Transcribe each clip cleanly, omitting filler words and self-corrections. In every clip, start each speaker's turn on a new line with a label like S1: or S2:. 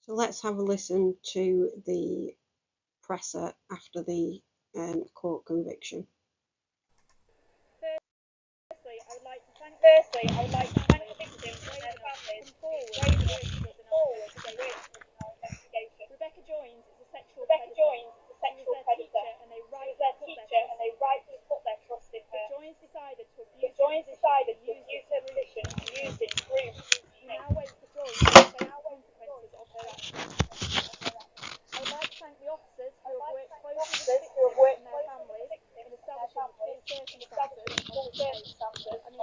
S1: So let's have a listen to the presser after the court conviction.
S2: Firstly, I would like to thank the victims and their families for coming forward and working with our investigation. Rebecca Joynes is a sexual predator. She was their teacher and they rightly put their trust in her. But Joynes decided to abuse her position and use it to groom. We now wait for Joynes to face the consequences of her actions. I would like to thank the officers who have worked closely with the victims and their families in establishing the full circumstances and the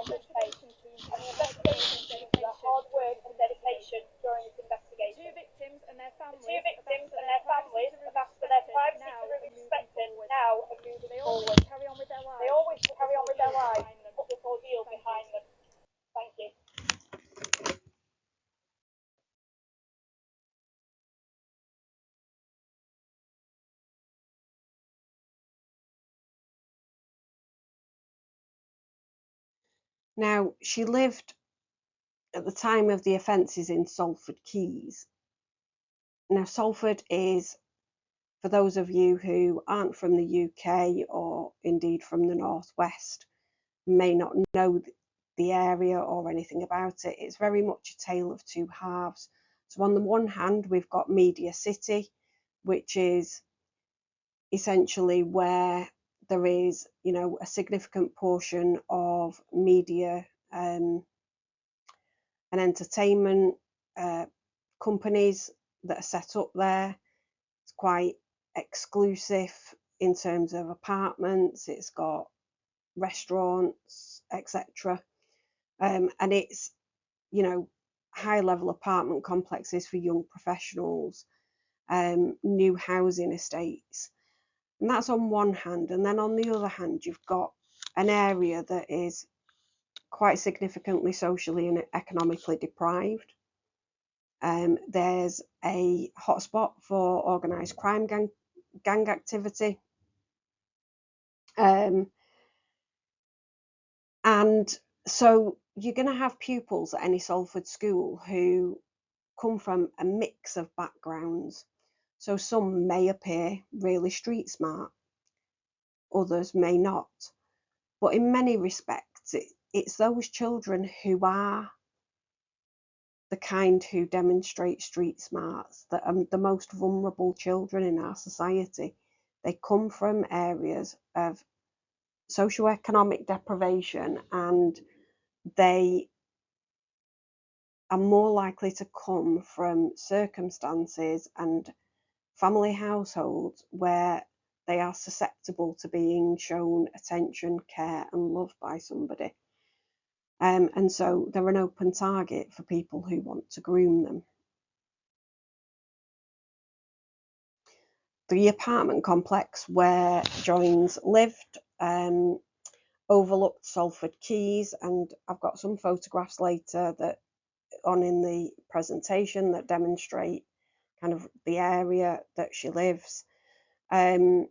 S2: investigation team for their hard work and dedication during this investigation. The two victims and their families have asked for their privacy to be respected now and moving
S1: They
S2: forward.
S1: always carry on with their lives.
S2: They always carry on with their lives, put this ordeal behind them. Thank you.
S1: Now, she lived at the time of the offences in Salford Quays. Now, Salford is, for those of you who aren't from the UK or indeed from the Northwest, may not know the area or anything about it, it's very much a tale of two halves. So on the one hand, we've got Media City, which is essentially where there is, a significant portion of media and entertainment companies that are set up there. It's quite exclusive in terms of apartments. It's got restaurants, etc. And it's, high level apartment complexes for young professionals, new housing estates. And that's on one hand. And then on the other hand, you've got an area that is quite significantly socially and economically deprived. There's a hotspot for organised crime gang activity. And so you're going to have pupils at any Salford school who come from a mix of backgrounds. So some may appear really street smart, others may not. But in many respects, it's those children who are the kind who demonstrate street smarts that are the most vulnerable children in our society. They come from areas of socioeconomic deprivation, and they are more likely to come from circumstances and family households where they are susceptible to being shown attention, care and love by somebody. And so they're an open target for people who want to groom them. The apartment complex where Joynes lived overlooked Salford Quays, and I've got some photographs later that on in the presentation that demonstrate kind of the area that she lives. And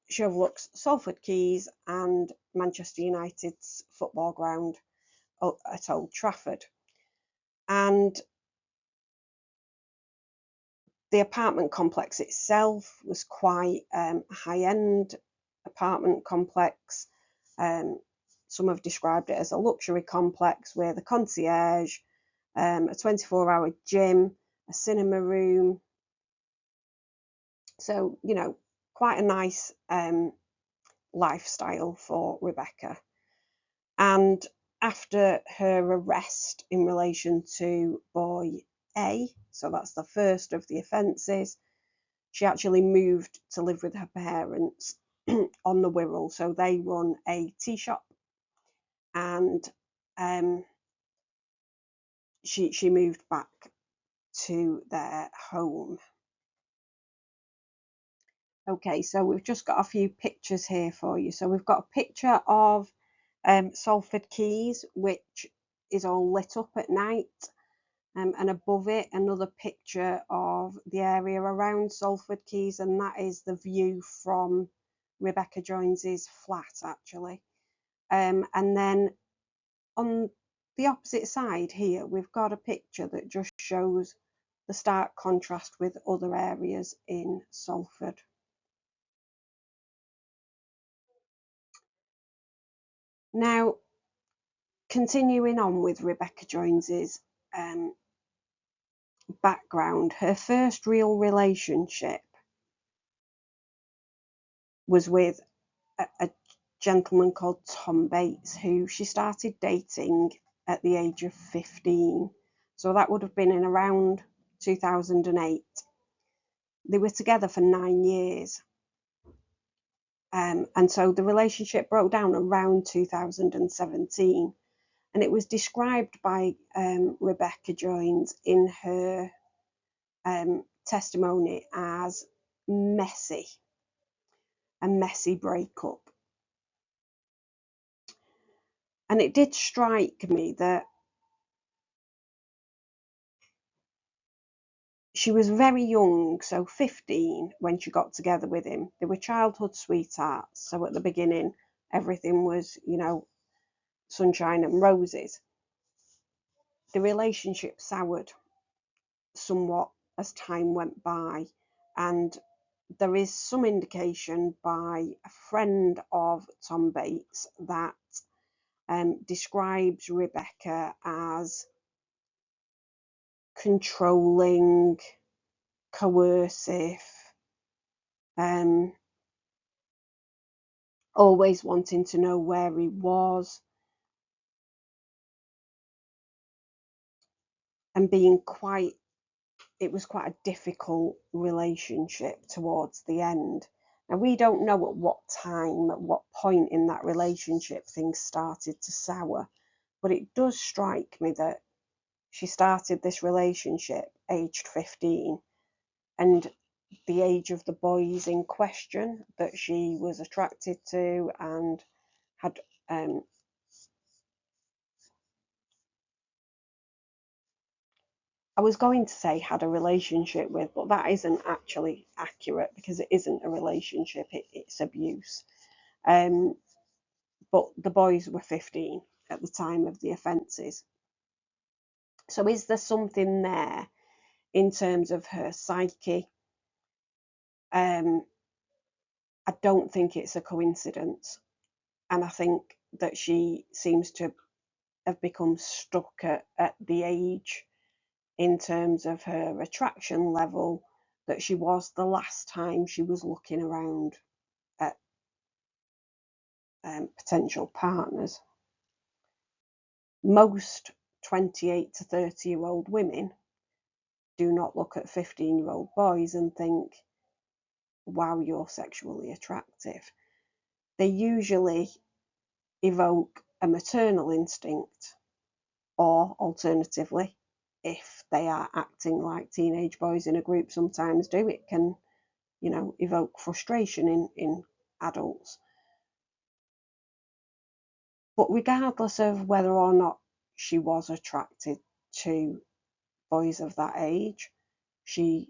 S1: she overlooks Salford Quays and Manchester United's football ground at Old Trafford. And the apartment complex itself was quite a high-end apartment complex. Some have described it as a luxury complex with a concierge, a 24-hour gym, a cinema room. So, quite a nice lifestyle for Rebecca. And after her arrest in relation to boy A, so that's the first of the offences, she actually moved to live with her parents on the Wirral. So they run a tea shop, and she moved back to their home. Okay, so we've just got a few pictures here for you. So we've got a picture of Salford Quays, which is all lit up at night. And above it, another picture of the area around Salford Quays, and that is the view from Rebecca Joynes's flat, actually. And then on the opposite side here, we've got a picture that just shows the stark contrast with other areas in Salford. Now, continuing on with Rebecca Joynes's background, her first real relationship was with a gentleman called Tom Bates, who she started dating at the age of 15. So that would have been in around 2008. They were together for 9 years. And so the relationship broke down around 2017. And it was described by Rebecca Joynes in her testimony as messy, a messy breakup. And it did strike me that she was very young, so 15, when she got together with him. They were childhood sweethearts, so at the beginning everything was, sunshine and roses. The relationship soured somewhat as time went by, and there is some indication by a friend of Tom Bates that describes Rebecca as controlling, coercive, always wanting to know where he was, and it was quite a difficult relationship towards the end. Now, we don't know at what time, at what point in that relationship things started to sour, but it does strike me that she started this relationship aged 15, and the age of the boys in question that she was attracted to and had I was going to say had a relationship with, but that isn't actually accurate because it isn't a relationship, it's abuse. But the boys were 15 at the time of the offences. So is there something there in terms of her psyche? I don't think it's a coincidence. And I think that she seems to have become stuck at the age in terms of her attraction level that she was the last time she was looking around at potential partners. Most 28 to 30-year-old women do not look at 15-year-old boys and think, wow, you're sexually attractive. They usually evoke a maternal instinct, or alternatively, if they are acting like teenage boys in a group sometimes do, it can, evoke frustration in adults. But regardless of whether or not she was attracted to boys of that age, she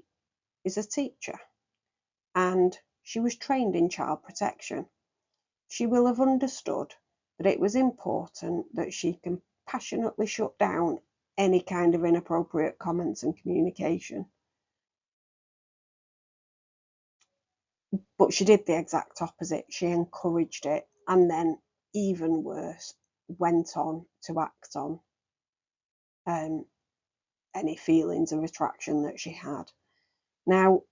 S1: is a teacher and she was trained in child protection. She will have understood that it was important that she compassionately shut down any kind of inappropriate comments and communication. But she did the exact opposite. She encouraged it, and then, even worse, went on to act on any feelings of attraction that she had. Now,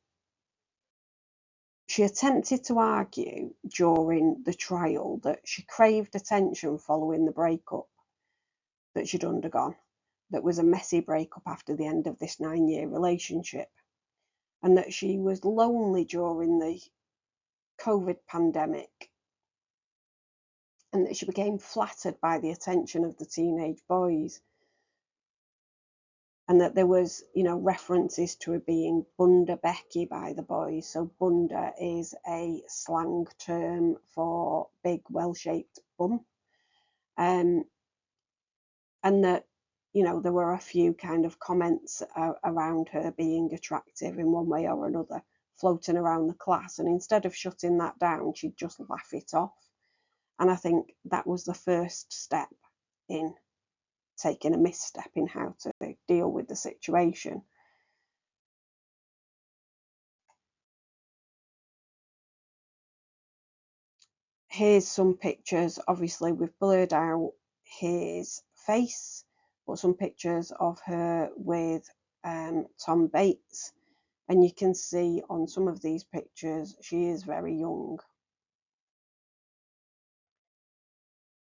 S1: she attempted to argue during the trial that she craved attention following the breakup that she'd undergone, that was a messy breakup after the end of this 9-year relationship, and that she was lonely during the COVID pandemic, and that she became flattered by the attention of the teenage boys, and that there was, references to her being Bunda Becky by the boys. So Bunda is a slang term for big, well-shaped bum. And that, there were a few kind of comments around her being attractive in one way or another floating around the class. And instead of shutting that down, she'd just laugh it off. And I think that was the first step in taking a misstep in how to deal with the situation. Here's some pictures. Obviously we've blurred out his face, but some pictures of her with Tom Bates, and you can see on some of these pictures she is very young.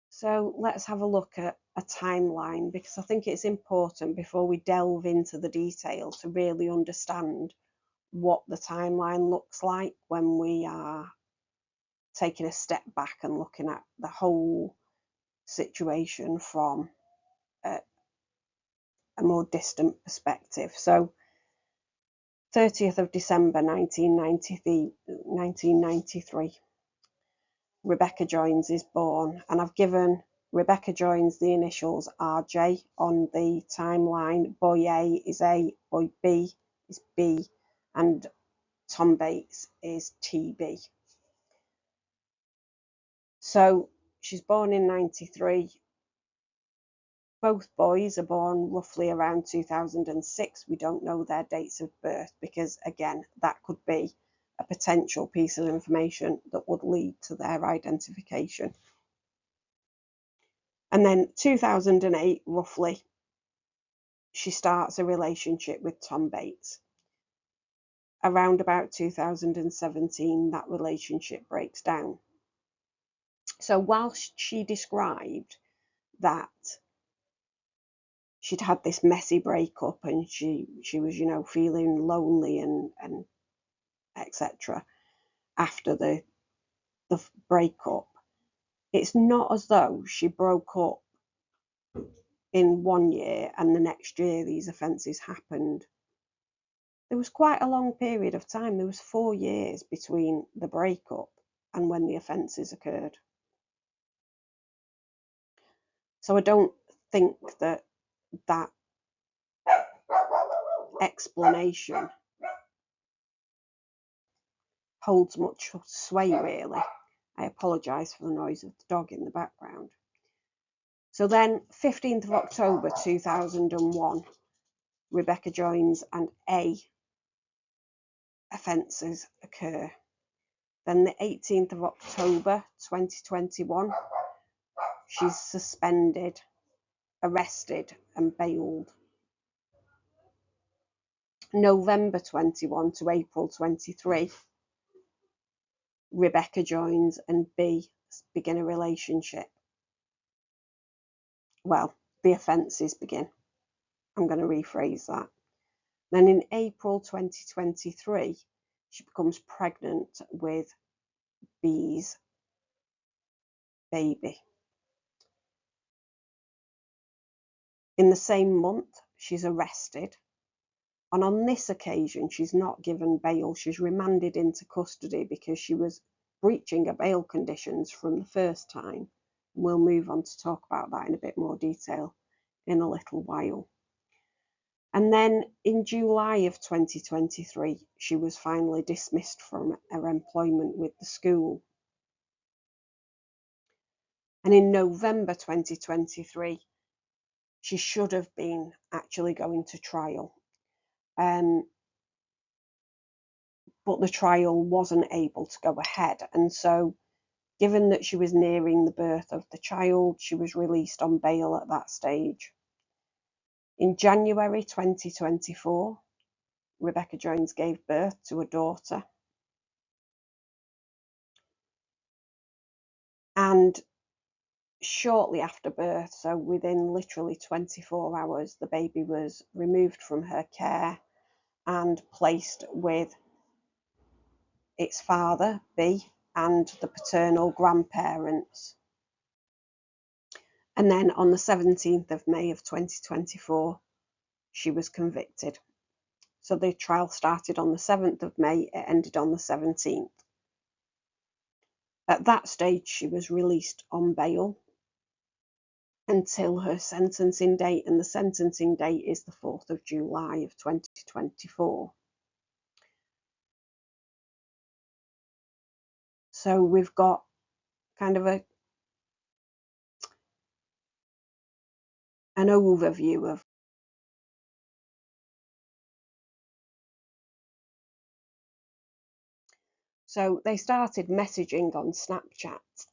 S1: So let's have a look at a timeline, because I think it's important before we delve into the detail to really understand what the timeline looks like when we are taking a step back and looking at the whole situation from a more distant perspective. So 30th of December 1993, Rebecca Joynes is born, and I've given Rebecca Joynes the initials RJ on the timeline. Boy A is A, boy B is B, and Tom Bates is TB. So she's born in 93. Both boys are born roughly around 2006. We don't know their dates of birth because, again, that could be a potential piece of information that would lead to their identification. And then 2008, roughly, she starts a relationship with Tom Bates. Around about 2017, that relationship breaks down. So whilst she described that she'd had this messy breakup and she was, feeling lonely and etc. after the breakup, it's not as though she broke up in 1 year and the next year these offences happened. There was quite a long period of time. There was 4 years between the breakup and when the offences occurred. So I don't think that explanation holds much sway, really. I apologise for the noise of the dog in the background. So then 15th of October 2001, Rebecca Joynes and A offences occur. Then the 18th of October 2021, she's suspended, arrested and bailed. November 21 to April 23, Rebecca Joynes and B begin a relationship. Well, the offences begin. I'm going to rephrase that. Then in April 2023, she becomes pregnant with B's baby. In the same month, she's arrested. And on this occasion, she's not given bail. She's remanded into custody because she was breaching her bail conditions from the first time. We'll move on to talk about that in a bit more detail in a little while. And then in July of 2023, she was finally dismissed from her employment with the school. And in November 2023, she should have been actually going to trial. But the trial wasn't able to go ahead. And so, given that she was nearing the birth of the child, she was released on bail at that stage. In January 2024, Rebecca Joynes gave birth to a daughter. And shortly after birth, so within literally 24 hours, the baby was removed from her care and placed with its father, B, and the paternal grandparents. And then on the 17th of May of 2024, she was convicted. So the trial started on the 7th of May, it ended on the 17th. At that stage, she was released on bail until her sentencing date, and the sentencing date is the 4th of July of 2024. So we've got kind of an overview of. So they started messaging on Snapchat,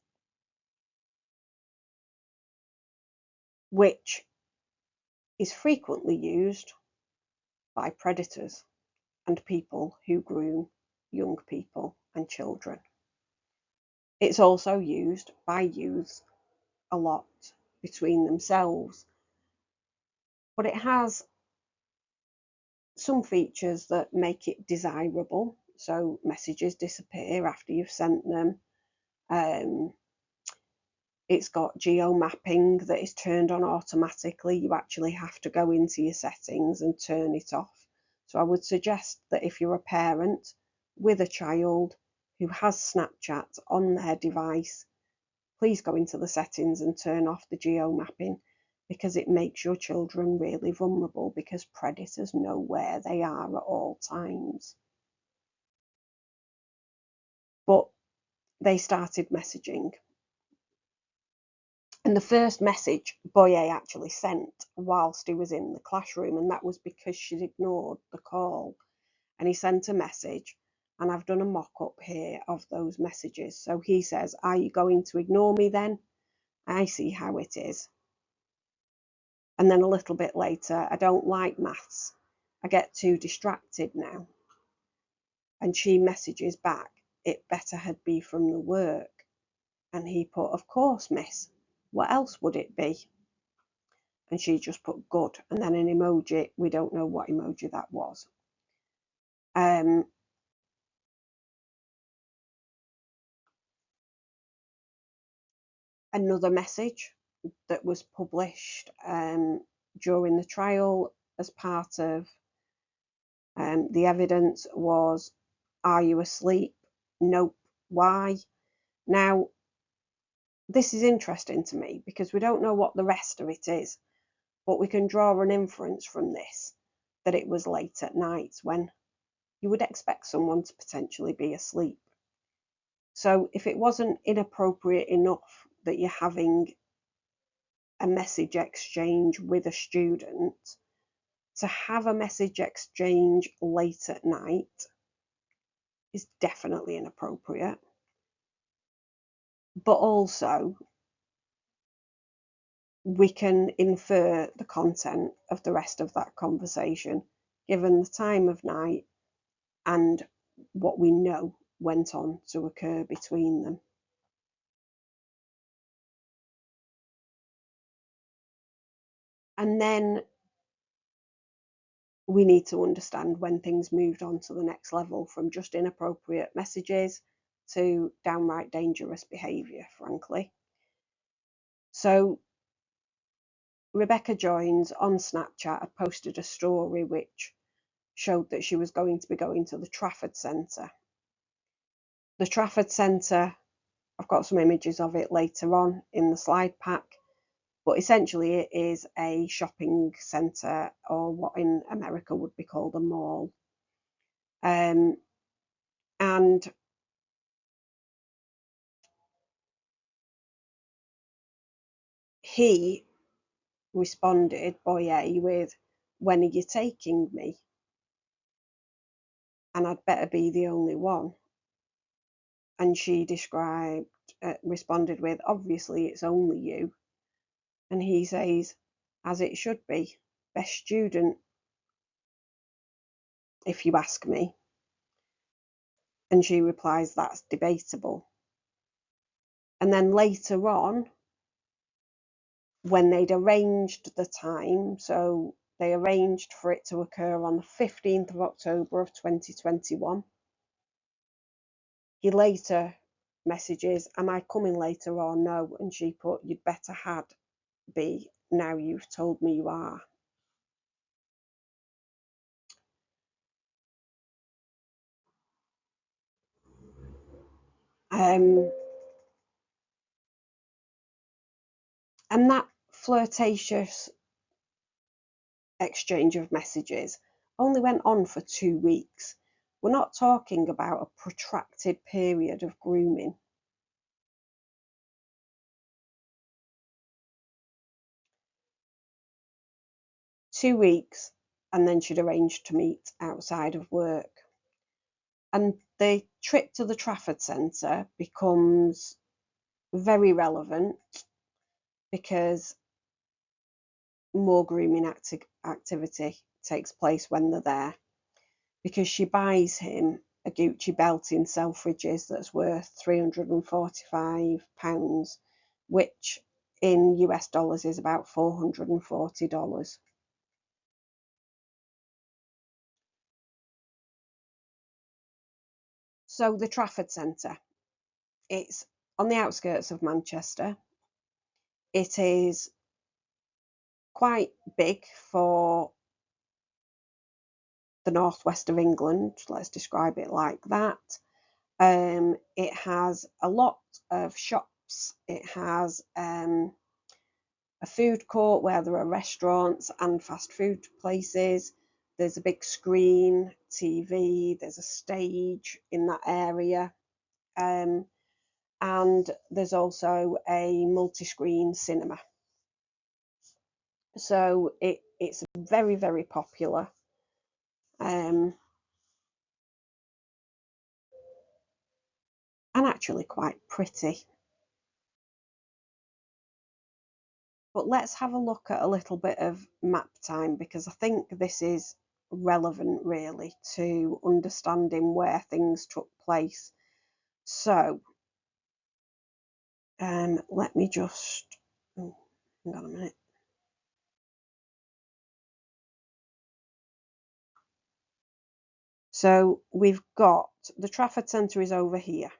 S1: which is frequently used by predators and people who groom young people and children. It's also used by youths a lot between themselves, but it has some features that make it desirable. So messages disappear after you've sent them. It's got geo mapping that is turned on automatically. You actually have to go into your settings and turn it off. So I would suggest that if you're a parent with a child who has Snapchat on their device, please go into the settings and turn off the geo mapping, because it makes your children really vulnerable, because predators know where they are at all times. But they started messaging. And the first message Boye actually sent whilst he was in the classroom, and that was because she'd ignored the call. And he sent a message, and I've done a mock-up here of those messages. So he says, "Are you going to ignore me then? I see how it is." And then a little bit later, "I don't like maths. I get too distracted now." And she messages back, "It better had be from the work." And he put, "Of course, miss. What else would it be?" And she just put good, and then an emoji. We don't know what emoji that was. Another message that was published during the trial as part of the evidence was, "Are you asleep? Nope. Why?" Now, this is interesting to me because we don't know what the rest of it is, but we can draw an inference from this that it was late at night when you would expect someone to potentially be asleep. So if it wasn't inappropriate enough that you're having a message exchange with a student, to have a message exchange late at night is definitely inappropriate. But also, we can infer the content of the rest of that conversation, given the time of night and what we know went on to occur between them. And then we need to understand when things moved on to the next level, from just inappropriate messages to downright dangerous behaviour, frankly. So Rebecca Joynes on Snapchat had posted a story which showed that she was going to be going to the Trafford Centre. The Trafford Centre, I've got some images of it later on in the slide pack, but essentially it is a shopping centre, or what in America would be called a mall. And he responded, Boye, with, "When are you taking me? And I'd better be the only one." And she responded with, "Obviously it's only you." And he says, "As it should be. Best student, if you ask me." And she replies, "That's debatable." And then later on, when they'd arranged the time, so they arranged for it to occur on the 15th of October of 2021, he later messages, "Am I coming later or no?" And she put, "You'd better had be, now you've told me you are." And that flirtatious exchange of messages only went on for 2 weeks. We're not talking about a protracted period of grooming. 2 weeks, and then she'd arranged to meet outside of work. And the trip to the Trafford Centre becomes very relevant because more grooming activity takes place when they're there, because she buys him a Gucci belt in Selfridges that's worth £345, which in US dollars is about $440. So the Trafford Centre, it's on the outskirts of Manchester. It is quite big for the northwest of England, let's describe it like that. It has a lot of shops. It has a food court where there are restaurants and fast food places. There's a big screen TV. There's a stage in that area. And there's also a multi-screen cinema. So it's very, very popular. And actually quite pretty. But let's have a look at a little bit of map time, because I think this is relevant really to understanding where things took place. So let me just, hang on a minute. So we've got the Trafford Centre is over here.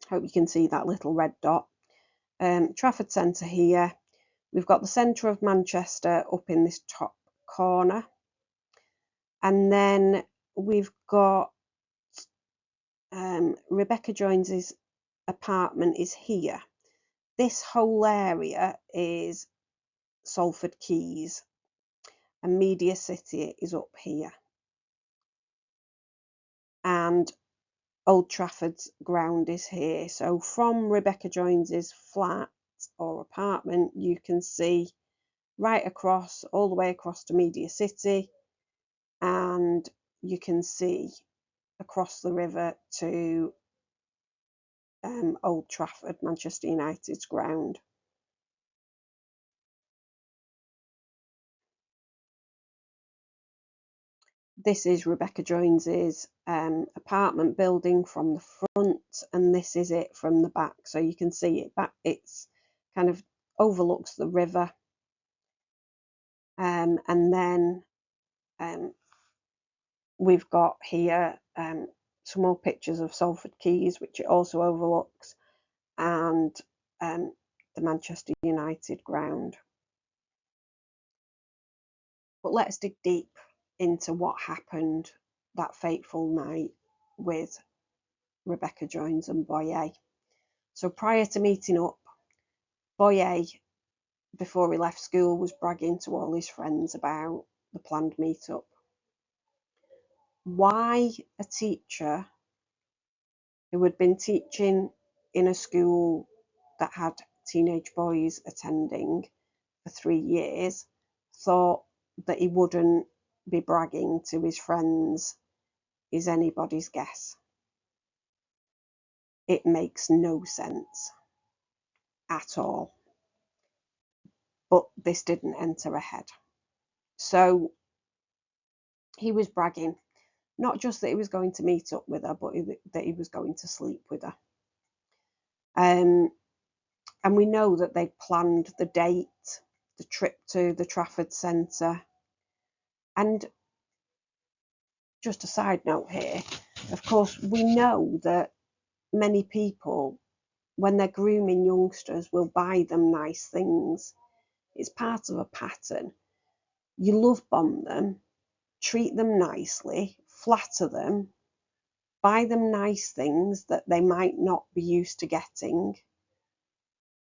S1: Hope you can see that little red dot. Trafford Centre here. We've got the centre of Manchester up in this top corner. And then we've got Rebecca Joynes' apartment is here. This whole area is Salford Quays, and Media City is up here. And Old Trafford's ground is here. So from Rebecca Joynes' flat or apartment, you can see right across, all the way across to Media City, and you can see across the river to Old Trafford, Manchester United's ground. This is Rebecca Joynes' apartment building from the front, and this is it from the back. So you can see it back. It's kind of overlooks the river, and then we've got here some more pictures of Salford Quays, which it also overlooks, and the Manchester United ground. But let's dig deep into what happened that fateful night with Rebecca Joynes and Boyer. So prior to meeting up, Boyer, before he left school, was bragging to all his friends about the planned meet-up. Why a teacher who had been teaching in a school that had teenage boys attending for 3 years thought that he wouldn't be bragging to his friends is anybody's guess. It makes no sense at all. But this didn't enter ahead. So he was bragging, not just that he was going to meet up with her, but that he was going to sleep with her. And we know that they planned the date, the trip to the Trafford Centre. And just a side note here, of course, we know that many people, when they're grooming youngsters, will buy them nice things. It's part of a pattern. You love bomb them, treat them nicely, flatter them, buy them nice things that they might not be used to getting.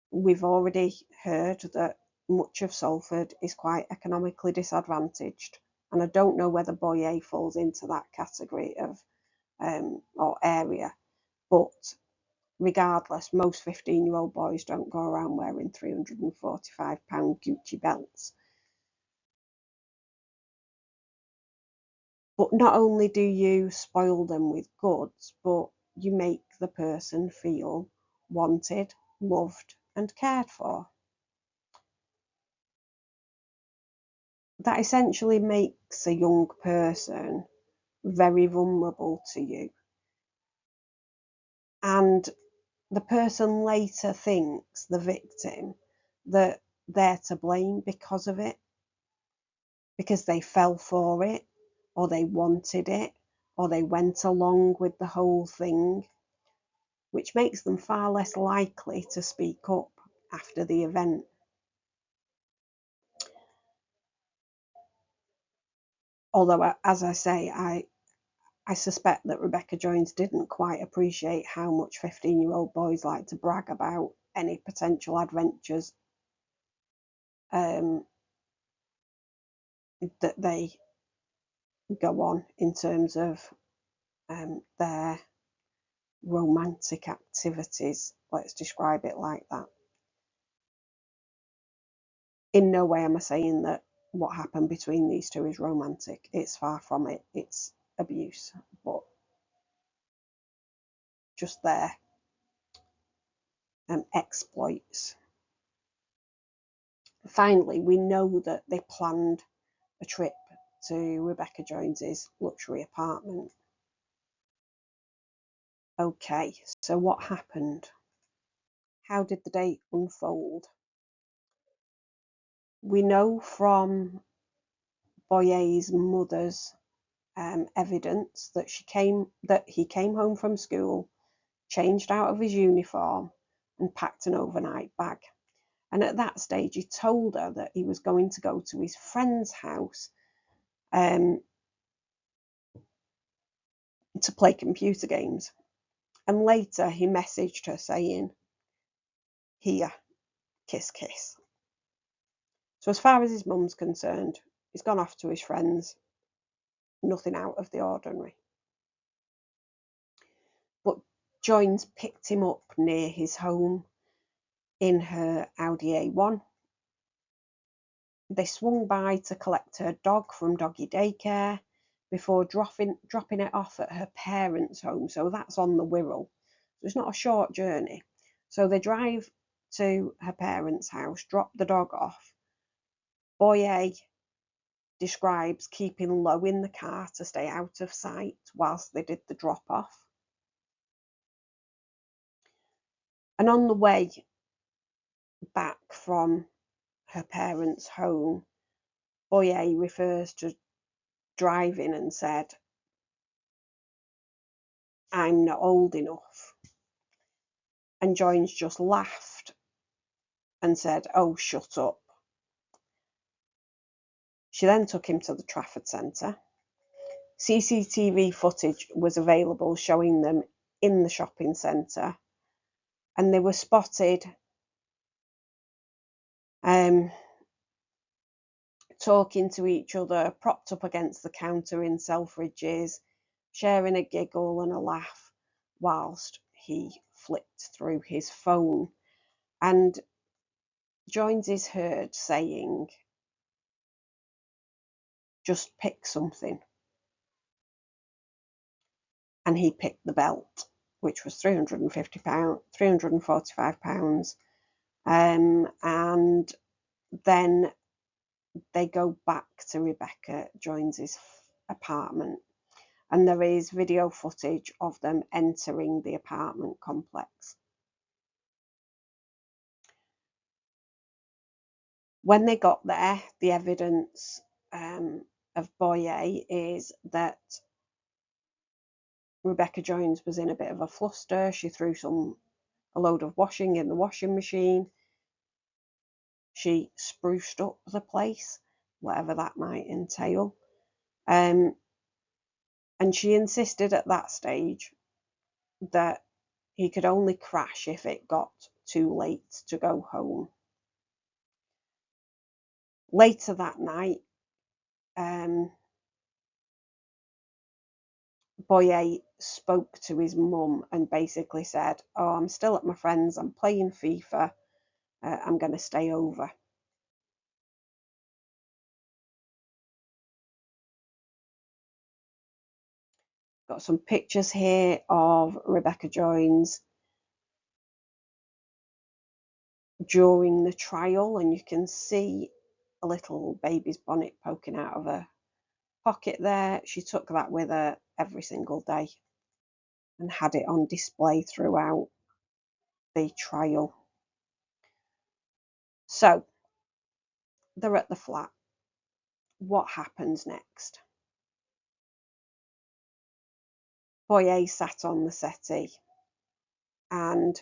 S1: We've already heard that much of Salford is quite economically disadvantaged, and I don't know whether Boyer falls into that category of or area, but regardless, most 15-year-old boys don't go around wearing £345 Gucci belts. But not only do you spoil them with goods, but you make the person feel wanted, loved, and cared for. That essentially makes a young person very vulnerable to you. And the person later thinks, the victim, that they're to blame because of it, because they fell for it, or they wanted it, or they went along with the whole thing, which makes them far less likely to speak up after the event. Although, as I say, I suspect that Rebecca Joynes didn't quite appreciate how much 15-year-old boys like to brag about any potential adventures that they go on in terms of their romantic activities. Let's describe it like that. In no way am I saying that what happened between these two is romantic. It's far from it. It's abuse, but just their exploits. Finally, we know that they planned a trip to Rebecca Joynes's luxury apartment. Okay, so what happened? How did the day unfold? We know from Boyer's mother's evidence that he came home from school, changed out of his uniform, and packed an overnight bag. And at that stage, he told her that he was going to go to his friend's house to play computer games. And later, he messaged her saying, "Here, kiss, kiss." So as far as his mum's concerned, he's gone off to his friends. Nothing out of the ordinary. But Joynes picked him up near his home in her Audi A1. They swung by to collect her dog from doggy daycare before dropping it off at her parents' home. So that's on the Wirral. So it's not a short journey. So they drive to her parents' house, drop the dog off. Boyer describes keeping low in the car to stay out of sight whilst they did the drop off. And on the way back from her parents' home, Boyer refers to driving and said, "I'm not old enough." And Joynes just laughed and said, "Oh, shut up." She then took him to the Trafford Centre. CCTV footage was available showing them in the shopping centre, and they were spotted talking to each other, propped up against the counter in Selfridges, sharing a giggle and a laugh whilst he flicked through his phone. And Joynes is heard saying, "Just pick something." And he picked the belt, which was £345, £345. And then they go back to Rebecca Joynes's apartment, and there is video footage of them entering the apartment complex. When they got there, the evidence of Boyer is that Rebecca Joynes was in a bit of a fluster. She threw a load of washing in the washing machine. She spruced up the place, whatever that might entail. And she insisted at that stage that he could only crash if it got too late to go home. Later that night, Boyer spoke to his mum and basically said, "Oh, I'm still at my friend's, I'm playing FIFA, I'm going to stay over." Got some pictures here of Rebecca Joynes during the trial, and you can see a little baby's bonnet poking out of her pocket there. She took that with her every single day and had it on display throughout the trial. So they're at the flat. What happens next? Boy A sat on the settee and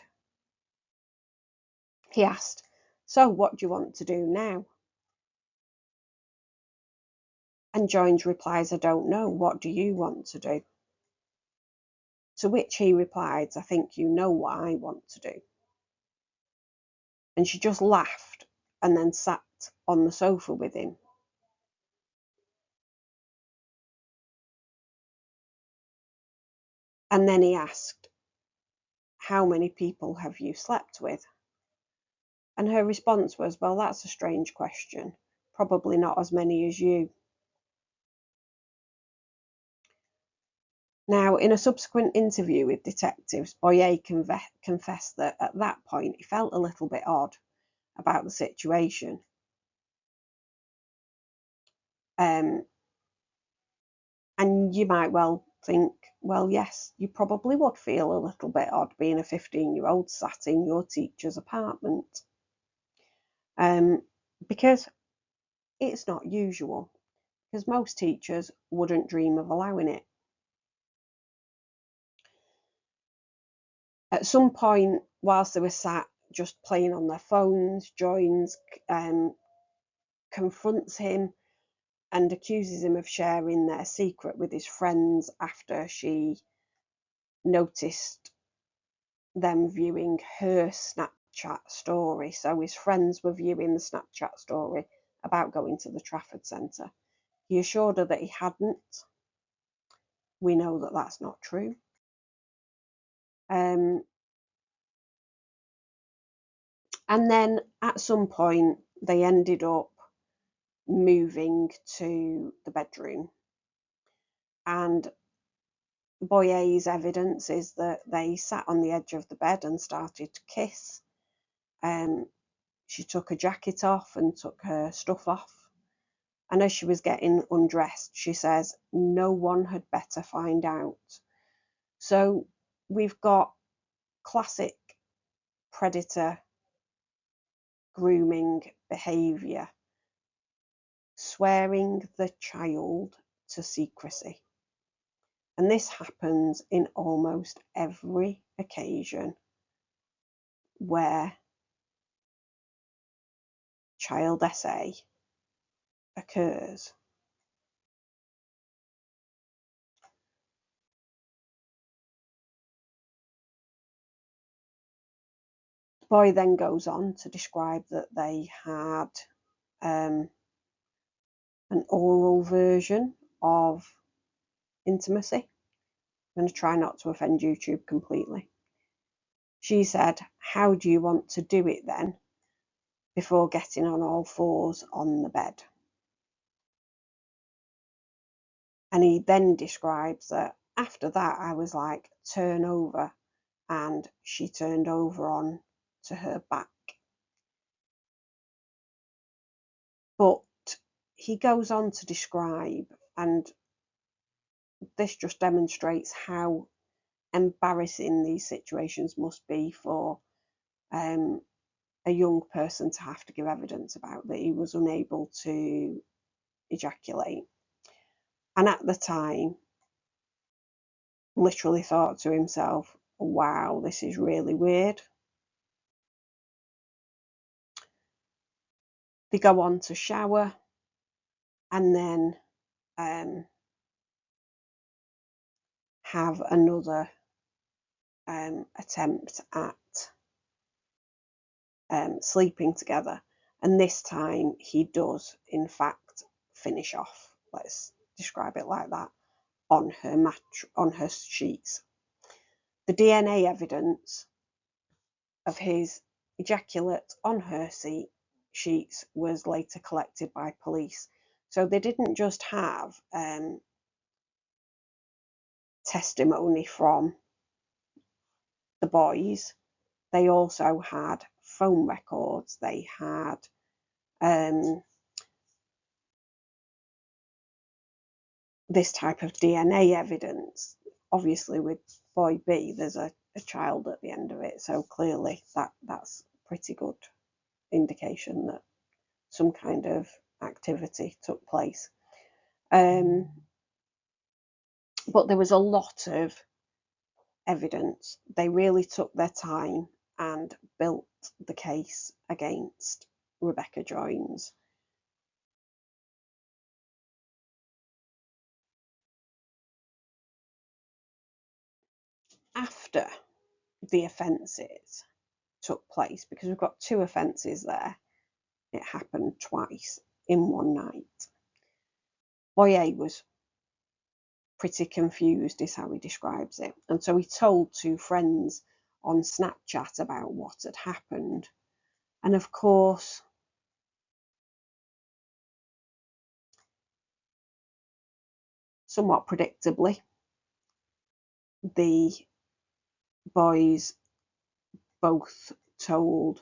S1: he asked, "So what do you want to do now?" And Joynes replies, "I don't know. What do you want to do?" To which he replies, "I think you know what I want to do." And she just laughed and then sat on the sofa with him. And then he asked, "How many people have you slept with?" And her response was, "Well, that's a strange question. Probably not as many as you." Now, in a subsequent interview with detectives, Boyer confessed that at that point he felt a little bit odd about the situation. And you might well think, well, yes, you probably would feel a little bit odd being a 15-year-old sat in your teacher's apartment. Because it's not usual, because most teachers wouldn't dream of allowing it. At some point, whilst they were sat just playing on their phones, Joynes confronts him and accuses him of sharing their secret with his friends after she noticed them viewing her Snapchat story. So his friends were viewing the Snapchat story about going to the Trafford Centre. He assured her that he hadn't. We know that that's not true. And then at some point, they ended up moving to the bedroom. And Boyer's evidence is that they sat on the edge of the bed and started to kiss. She took her jacket off and took her stuff off. And as she was getting undressed, she says, "No one had better find out." So we've got classic predator grooming behaviour, swearing the child to secrecy. And this happens in almost every occasion where child SA occurs. The boy then goes on to describe that they had an oral version of intimacy. I'm going to try not to offend YouTube completely. She said, "How do you want to do it then?" before getting on all fours on the bed. And he then describes that after that, I was like, "Turn over," and she turned over on to her back. But he goes on to describe, and this just demonstrates how embarrassing these situations must be for a young person to have to give evidence about, that he was unable to ejaculate. And at the time, literally thought to himself, "Wow, this is really weird." They go on to shower and then have another attempt at sleeping together. And this time he does, in fact, finish off, let's describe it like that, on her sheets. The DNA evidence of his ejaculate on her sheets was later collected by police. So they didn't just have testimony from the boys. They also had phone records. They had this type of DNA evidence. Obviously, with boy B, there's a child at the end of it, so clearly that's pretty good indication that some kind of activity took place. But there was a lot of evidence. They really took their time and built the case against Rebecca Joynes. After the offences took place, because we've got 2 offences there, it happened twice in one night. Boy A was pretty confused, is how he describes it. And so he told 2 friends on Snapchat about what had happened. And of course, somewhat predictably, the boys both told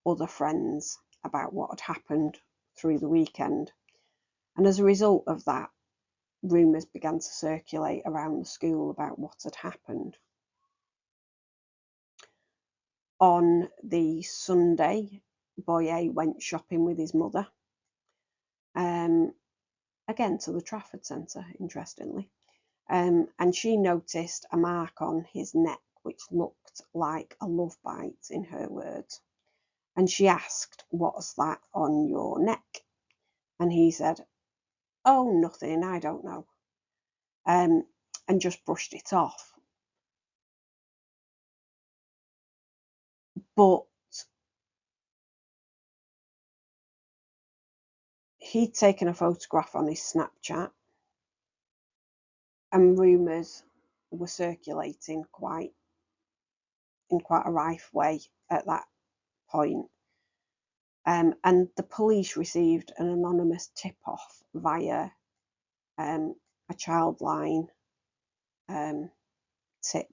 S1: other friends about what had happened through the weekend. And as a result of that, rumours began to circulate around the school about what had happened. On the Sunday, boy A went shopping with his mother, again to the Trafford Centre, interestingly, and she noticed a mark on his neck which looked like a love bite, in her words. And she asked, "What's that on your neck?" And he said, "Oh, nothing, I don't know," and just brushed it off. But he'd taken a photograph on his Snapchat, and rumours were circulating in quite a rife way at that point. And the police received an anonymous tip-off via a Childline tip.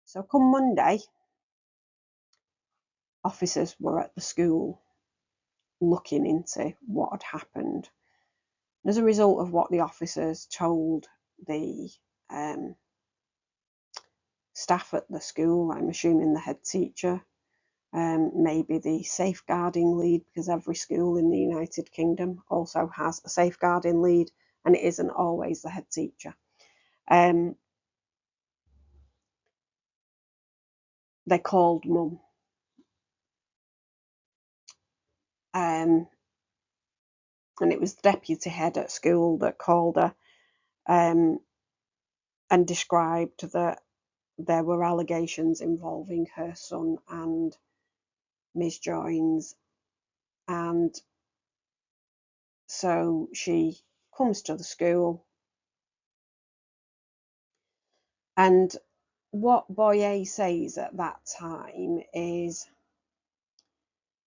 S1: So come Monday, officers were at the school looking into what had happened. As a result of what the officers told the staff at the school, I'm assuming the head teacher, maybe the safeguarding lead, because every school in the United Kingdom also has a safeguarding lead, and it isn't always the head teacher. They called mum. And it was the deputy head at school that called her and described that there were allegations involving her son and Ms. Joynes. And so she comes to the school, and what boy A says at that time is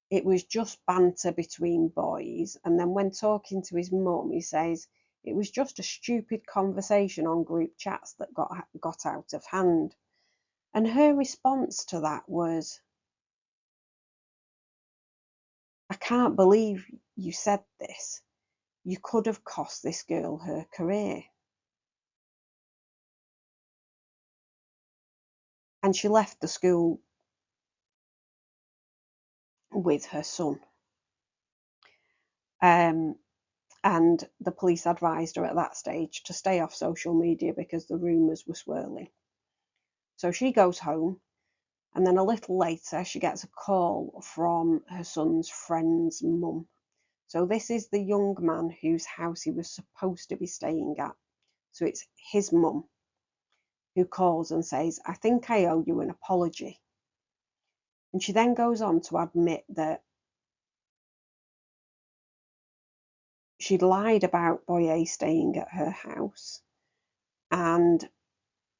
S1: it was just banter between boys, and then when talking to his mum, he says it was just a stupid conversation on group chats that got out of hand. And her response to that was, "I can't believe you said this. You could have cost this girl her career." And she left the school with her son. And the police advised her at that stage to stay off social media because the rumours were swirling. So she goes home, and then a little later she gets a call from her son's friend's mum. So this is the young man whose house he was supposed to be staying at. So it's his mum who calls and says, "I think I owe you an apology." And she then goes on to admit that she'd lied about boy A staying at her house. And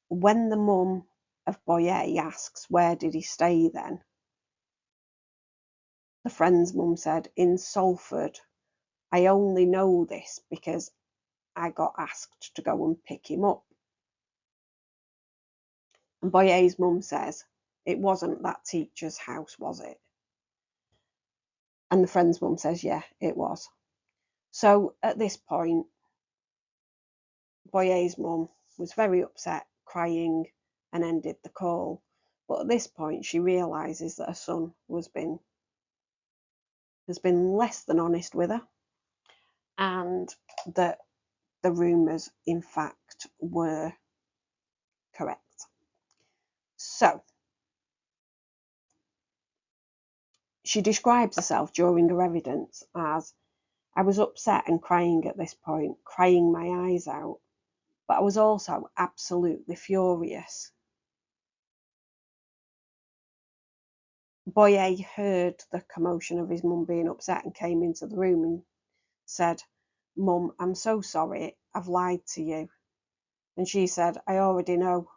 S1: when the mum of boy A asks, "Where did he stay then?" the friend's mum said, "In Salford. I only know this because I got asked to go and pick him up. And Boy A's mum says, it wasn't that teacher's house, was it? And the friend's mum says, yeah, it was. So at this point, Boy A's mum was very upset, crying, and ended the call. But at this point, she realises that her son has been less than honest with her, and that the rumours, in fact, were correct. So she describes herself during her evidence as, I was upset and crying at this point, crying my eyes out, but I was also absolutely furious. Boy A heard the commotion of his mum being upset and came into the room and said, Mum, I'm so sorry, I've lied to you. And she said, I already know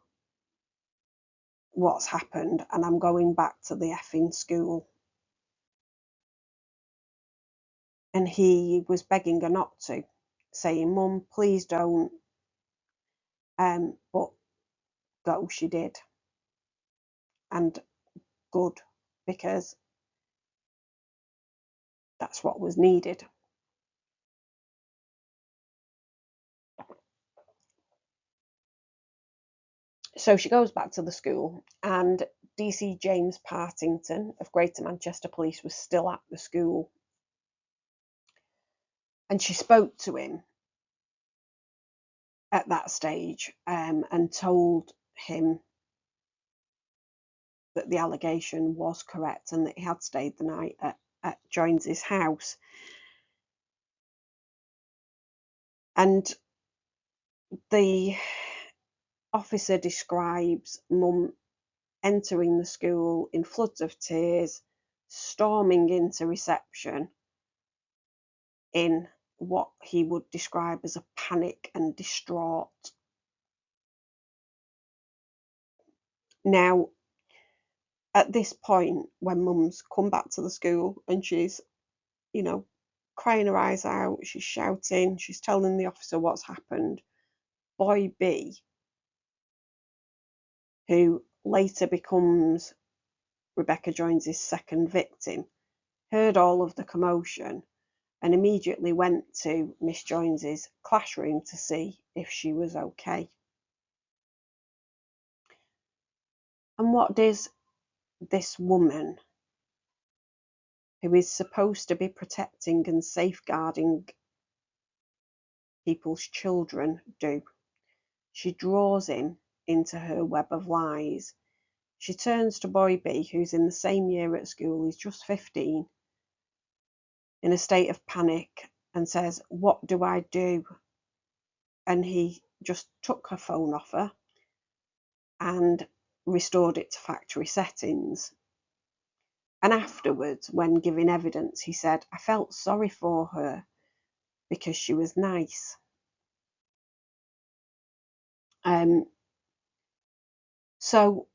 S1: what's happened and I'm going back to the effing school. And he was begging her not to, saying, Mum, please don't. But go she did. And good, because that's what was needed. So she goes back to the school, and DC James Partington of Greater Manchester Police was still at the school. And she spoke to him at that stage and told him that the allegation was correct and that he had stayed the night at Joynes' house. And the officer describes Mum entering the school in floods of tears, storming into reception in what he would describe as a panic and distraught. Now, at this point, when Mum's come back to the school and she's, crying her eyes out, she's shouting, she's telling the officer what's happened, Boy B, who later becomes Rebecca Joynes' second victim, heard all of the commotion and immediately went to Miss Joynes' classroom to see if she was okay. And what does this woman, who is supposed to be protecting and safeguarding people's children, do? She draws him into her web of lies. She turns to Boy B, who's in the same year at school, he's just 15, in a state of panic, and says, what do I do? And he just took her phone off her and restored it to factory settings. And afterwards, when giving evidence, he said, I felt sorry for her because she was nice. So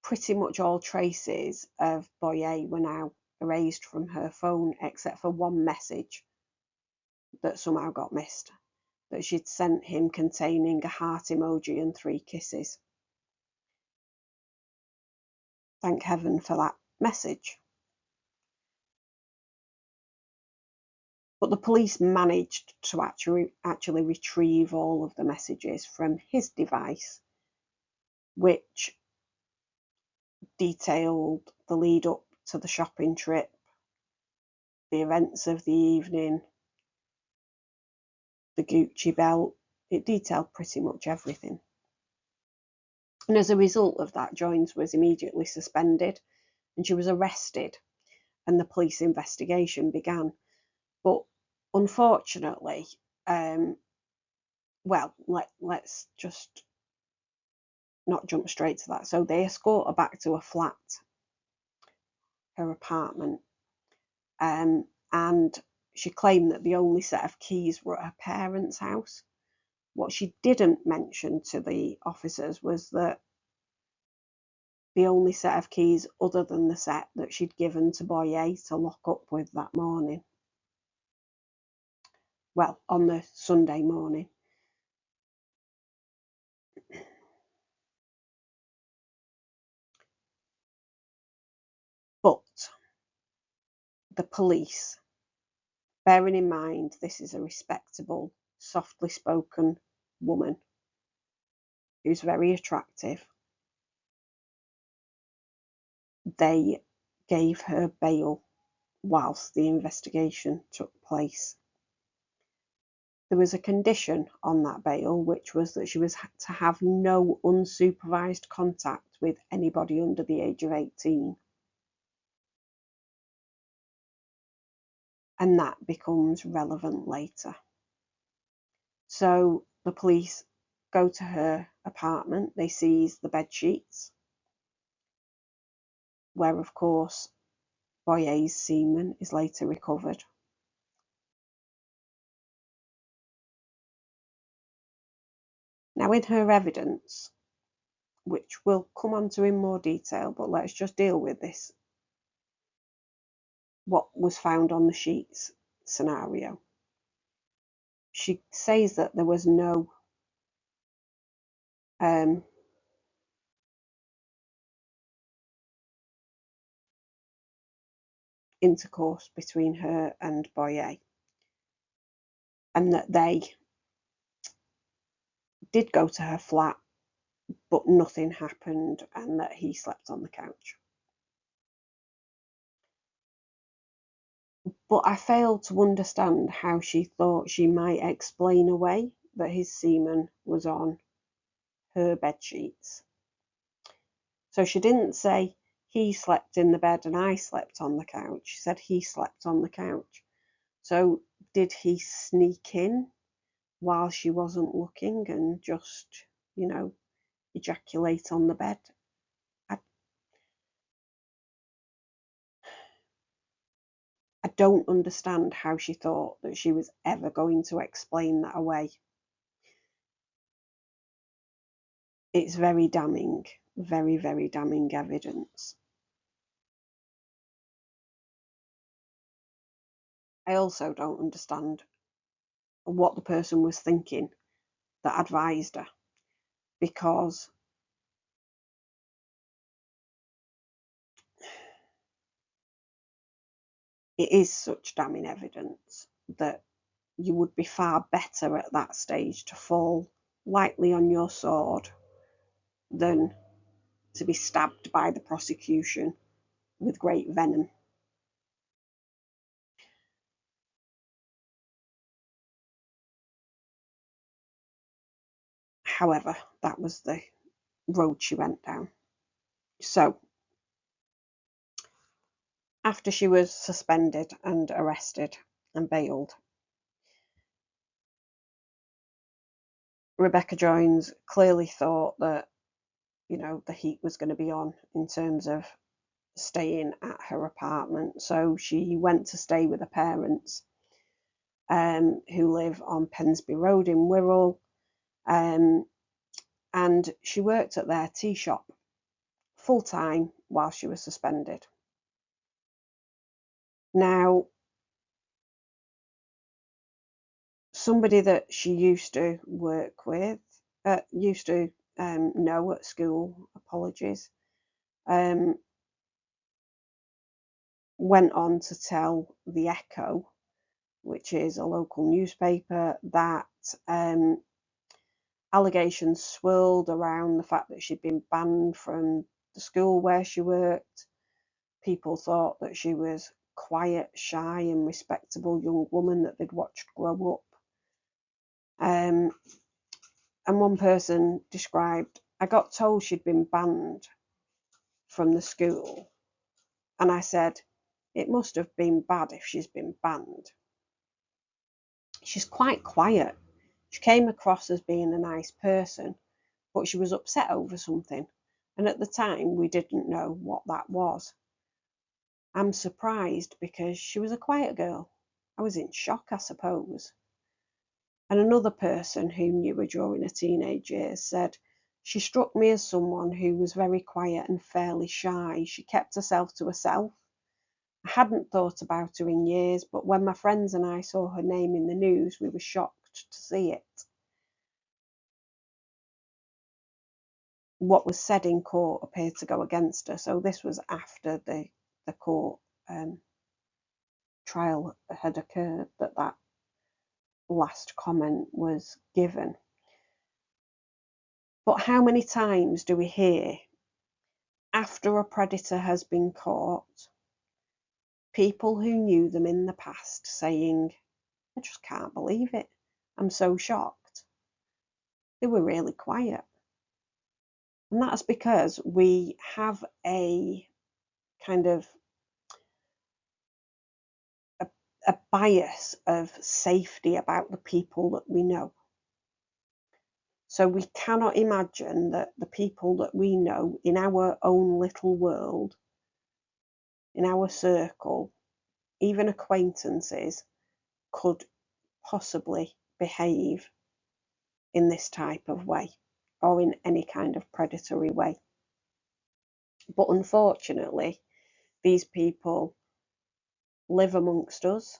S1: pretty much all traces of Boy A were now erased from her phone, except for one message that somehow got missed, that she'd sent him, containing a heart emoji and 3 kisses. Thank heaven for that message. But the police managed to actually retrieve all of the messages from his device, which detailed the lead up to the shopping trip, the events of the evening, the Gucci belt. It detailed pretty much everything. And as a result of that, Joynes was immediately suspended and she was arrested and the police investigation began. But unfortunately, let's just not jump straight to that. So they escort her back to her flat, her apartment, and she claimed that the only set of keys were at her parents' house. What she didn't mention to the officers was that the only set of keys other than the set that she'd given to Boy A to lock up with that morning well, on the Sunday morning. But the police, bearing in mind this is a respectable, softly spoken woman who's very attractive, they gave her bail whilst the investigation took place. There was a condition on that bail, which was that she was to have no unsupervised contact with anybody under the age of 18. And that becomes relevant later. So the police go to her apartment, they seize the bed sheets, where of course Boyer's semen is later recovered. Now, in her evidence, which we'll come on to in more detail, but let's just deal with this, what was found on the sheets scenario. She says that there was no intercourse between her and Boyer, and that they did go to her flat, but nothing happened, and that he slept on the couch. But I failed to understand how she thought she might explain away that his semen was on her bed sheets. So she didn't say he slept in the bed and I slept on the couch. She said he slept on the couch. So did he sneak in while she wasn't looking and just, ejaculate on the bed? I don't understand how she thought that she was ever going to explain that away. It's very damning, very, very damning evidence. I also don't understand what the person was thinking that advised her, because it is such damning evidence that you would be far better at that stage to fall lightly on your sword than to be stabbed by the prosecution with great venom. However, that was the road she went down. So, after she was suspended and arrested and bailed, Rebecca Joynes clearly thought that, the heat was going to be on in terms of staying at her apartment. So she went to stay with her parents, who live on Pensby Road in Wirral, and she worked at their tea shop full time while she was suspended. Now, somebody that she used to work with, used to know at school, apologies, went on to tell the Echo, which is a local newspaper, that allegations swirled around the fact that she'd been banned from the school where she worked. People thought that she was quiet, shy, and respectable young woman that they'd watched grow up. And one person described, I got told she'd been banned from the school, and I said, it must have been bad if she's been banned. She's quite quiet. She came across as being a nice person, but she was upset over something, and at the time we didn't know what that was. I'm surprised because she was a quiet girl. I was in shock, I suppose. And another person who knew her during her teenage years said, she struck me as someone who was very quiet and fairly shy. She kept herself to herself. I hadn't thought about her in years, but when my friends and I saw her name in the news, we were shocked to see it. What was said in court appeared to go against her, so this was after the court trial had occurred that last comment was given. But how many times do we hear, after a predator has been caught, people who knew them in the past saying, I just can't believe it, I'm so shocked. They were really quiet. And that's because we have a kind of a bias of safety about the people that we know. So we cannot imagine that the people that we know in our own little world, in our circle, even acquaintances, could possibly behave in this type of way or in any kind of predatory way. But unfortunately, these people live amongst us.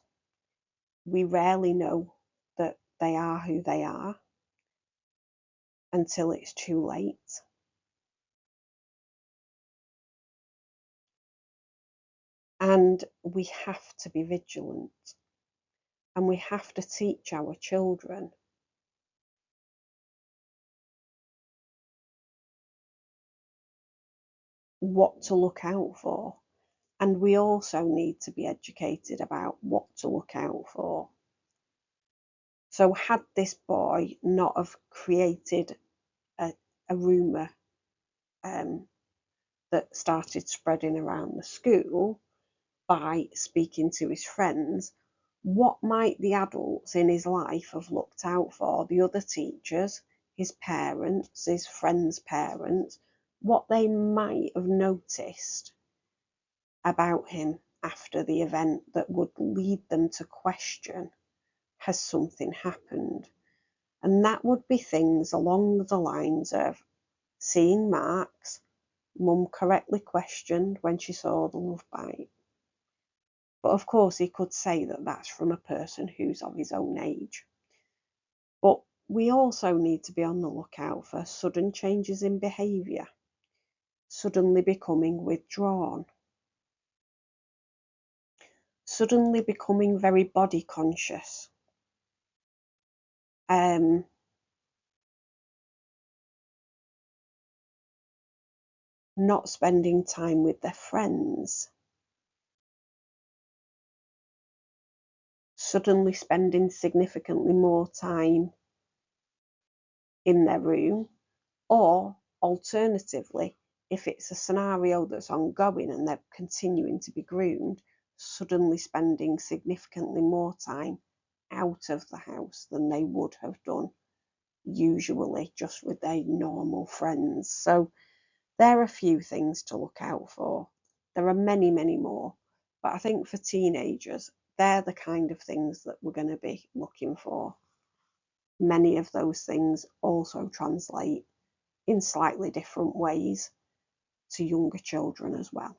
S1: We rarely know that they are who they are until it's too late. And we have to be vigilant, and we have to teach our children what to look out for. And we also need to be educated about what to look out for. So had this boy not have created a rumour that started spreading around the school by speaking to his friends, what might the adults in his life have looked out for? The other teachers, his parents, his friends' parents, what they might have noticed about him after the event that would lead them to question, has something happened? And that would be things along the lines of seeing marks, mum correctly questioned when she saw the love bite. But of course he could say that that's from a person who's of his own age. But we also need to be on the lookout for sudden changes in behaviour, suddenly becoming withdrawn, suddenly becoming very body conscious, not spending time with their friends, suddenly spending significantly more time in their room, or alternatively, if it's a scenario that's ongoing and they're continuing to be groomed, suddenly spending significantly more time out of the house than they would have done usually just with their normal friends. So there are a few things to look out for. There are many, many more, but I think for teenagers, they're the kind of things that we're going to be looking for. Many of those things also translate in slightly different ways to younger children as well.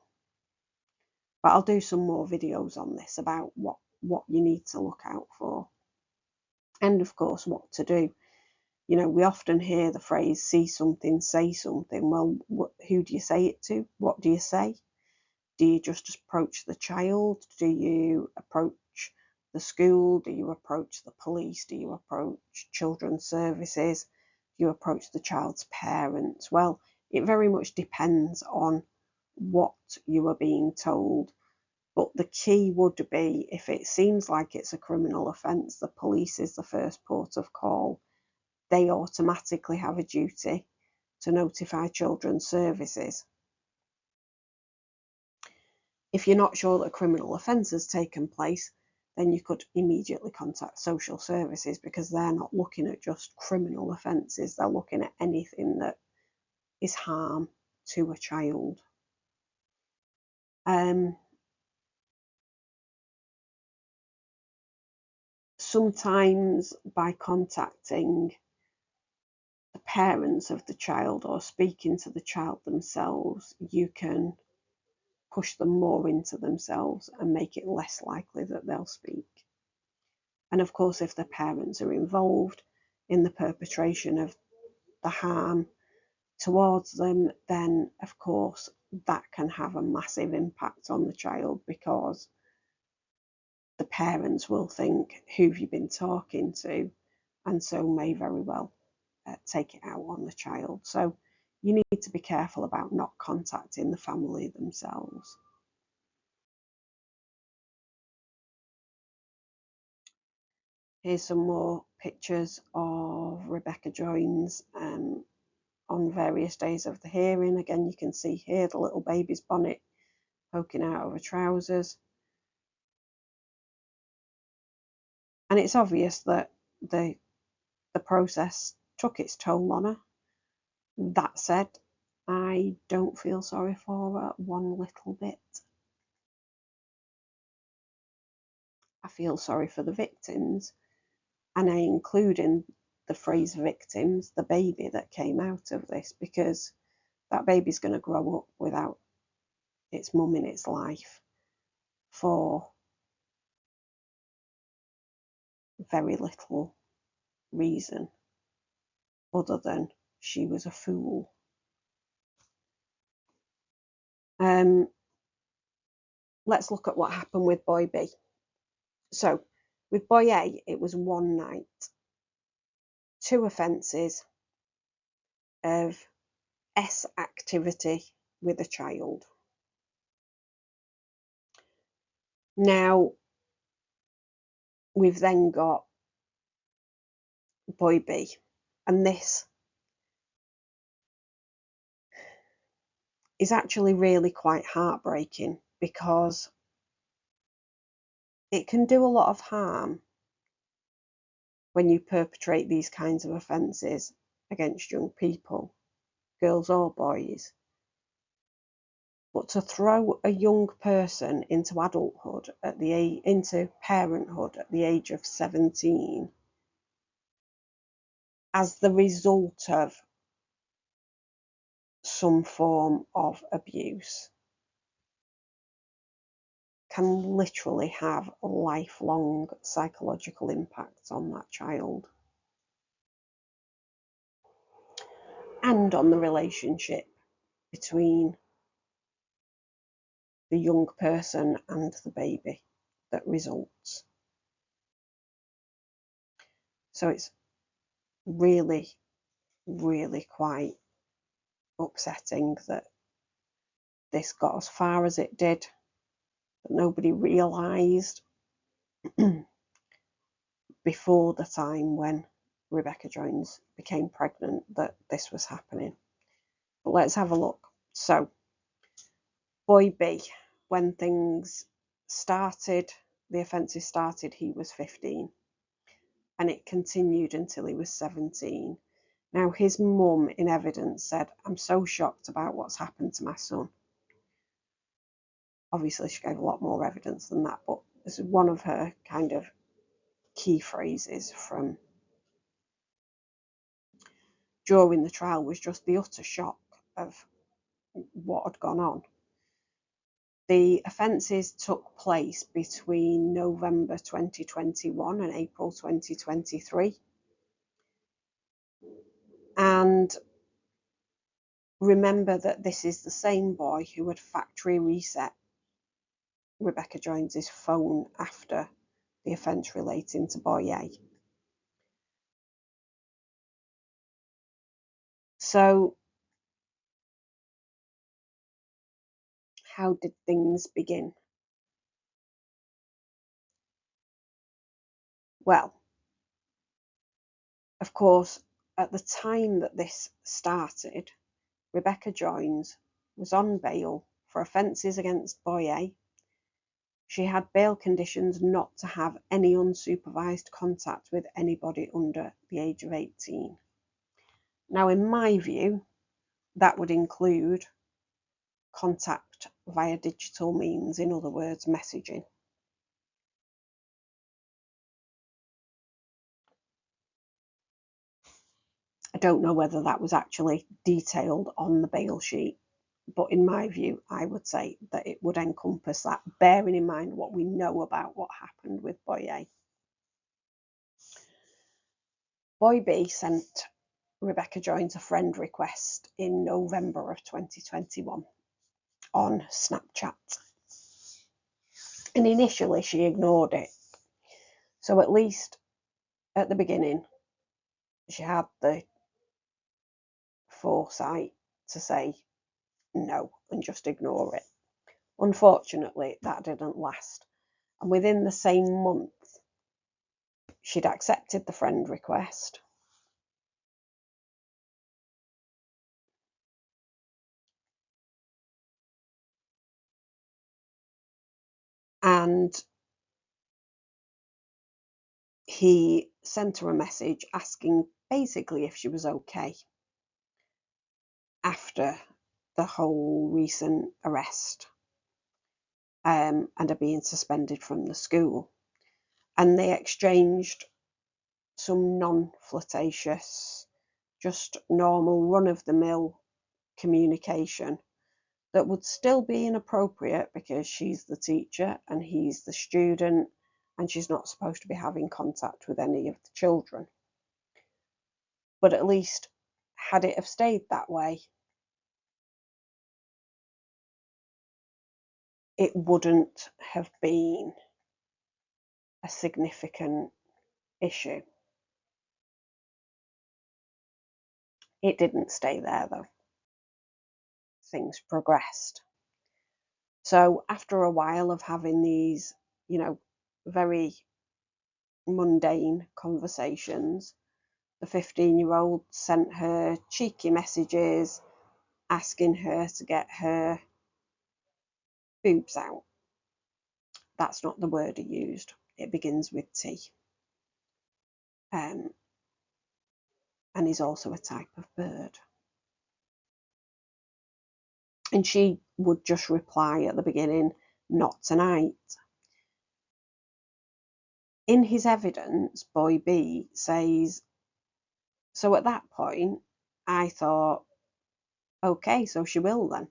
S1: But I'll do some more videos on this about what you need to look out for, and of course what to do. You know, we often hear the phrase see something, say something. Well, who do you say it to? What do you say? Do you just approach the child? Do you approach the school? Do you approach the police? Do you approach children's services? Do you approach the child's parents? Well, it very much depends on what you are being told. But the key would be, if it seems like it's a criminal offence, the police is the first port of call. They automatically have a duty to notify children's services. If you're not sure that a criminal offence has taken place, then you could immediately contact social services, because they're not looking at just criminal offences, they're looking at anything that is harm to a child. Sometimes by contacting the parents of the child or speaking to the child themselves, you can push them more into themselves and make it less likely that they'll speak. And of course, if the parents are involved in the perpetration of the harm towards them, then of course that can have a massive impact on the child, because the parents will think, who have you been talking to? And so may very well take it out on the child. So you need to be careful about not contacting the family themselves. Here's some more pictures of Rebecca Joynes on various days of the hearing. Again, you can see here the little baby's bonnet poking out of her trousers. And it's obvious that the process took its toll on her. That said, I don't feel sorry for her one little bit. I feel sorry for the victims, and I include in the phrase victims the baby that came out of this, because that baby's going to grow up without its mum in its life for very little reason other than she was a fool. Let's look at what happened with boy B. So with boy A, it was one night, 2 offences of S activity with a child. Now we've then got boy B, and this is actually really quite heartbreaking, because it can do a lot of harm when you perpetrate these kinds of offences against young people, girls or boys. But to throw a young person into adulthood into parenthood at the age of 17 as the result of some form of abuse can literally have lifelong psychological impacts on that child and on the relationship between the young person and the baby that results. So it's really, really quite upsetting that this got as far as it did, that nobody realised before the time when Rebecca Joynes became pregnant that this was happening. But let's have a look. So boy B, when things started, the offences started, he was 15, and it continued until he was 17. Now his mum in evidence said, "I'm so shocked about what's happened to my son." Obviously she gave a lot more evidence than that, but this is one of her kind of key phrases from during the trial, was just the utter shock of what had gone on. The offences took place between November 2021 and April 2023. And remember that this is the same boy who had factory reset Rebecca Joynes's phone after the offence relating to boy A. So how did things begin? Well, of course, at the time that this started, Rebecca Joynes was on bail for offences against boy A. She had bail conditions not to have any unsupervised contact with anybody under the age of 18. Now, in my view, that would include contact via digital means, in other words, messaging. I don't know whether that was actually detailed on the bail sheet, But in my view, I would say that it would encompass that, bearing in mind what we know about what happened with boy A. Boy B sent Rebecca Joynes a friend request in November of 2021 on Snapchat. And initially she ignored it. So at least at the beginning, she had the foresight to say no and just ignore it. Unfortunately, that didn't last. And within the same month, she'd accepted the friend request. And he sent her a message asking basically if she was okay after the whole recent arrest and her being suspended from the school. And they exchanged some non-flirtatious, just normal run-of-the-mill communication that would still be inappropriate because she's the teacher and he's the student and she's not supposed to be having contact with any of the children. But at least had it have stayed that way, it wouldn't have been a significant issue. It didn't stay there though. Things progressed. So after a while of having these, very mundane conversations, the 15-year-old sent her cheeky messages asking her to get her boobs out. That's not the word he used. It begins with T. And is also a type of bird. And she would just reply at the beginning, "Not tonight." In his evidence, boy B says, "So at that point, I thought, okay, so she will then."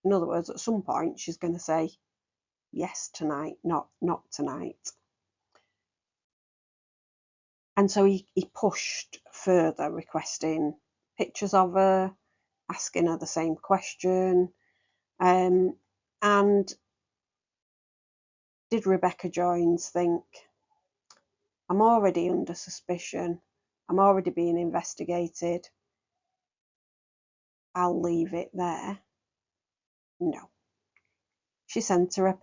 S1: In other words, at some point, she's going to say, "Yes, tonight, not tonight." And so he pushed further, requesting pictures of her, asking her the same question. And did Rebecca Joynes think, I'm already under suspicion, I'm already being investigated, I'll leave it there? No. She sent her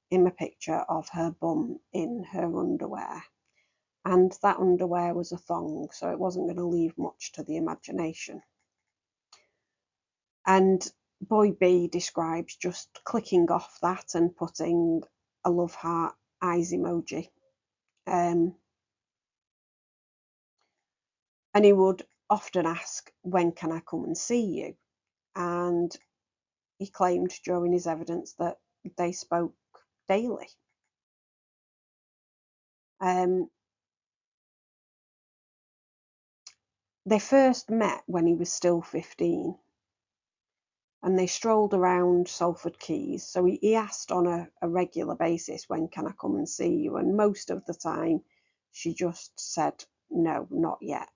S1: him a picture of her bum in her underwear. And that underwear was a thong, so it wasn't going to leave much to the imagination. And boy B describes just clicking off that and putting a love heart eyes emoji. And he would often ask, when can I come and see you? And he claimed during his evidence that they spoke daily. They first met when he was still 15, and they strolled around Salford Quays. So he asked on a regular basis, when can I come and see you? And most of the time she just said, no, not yet.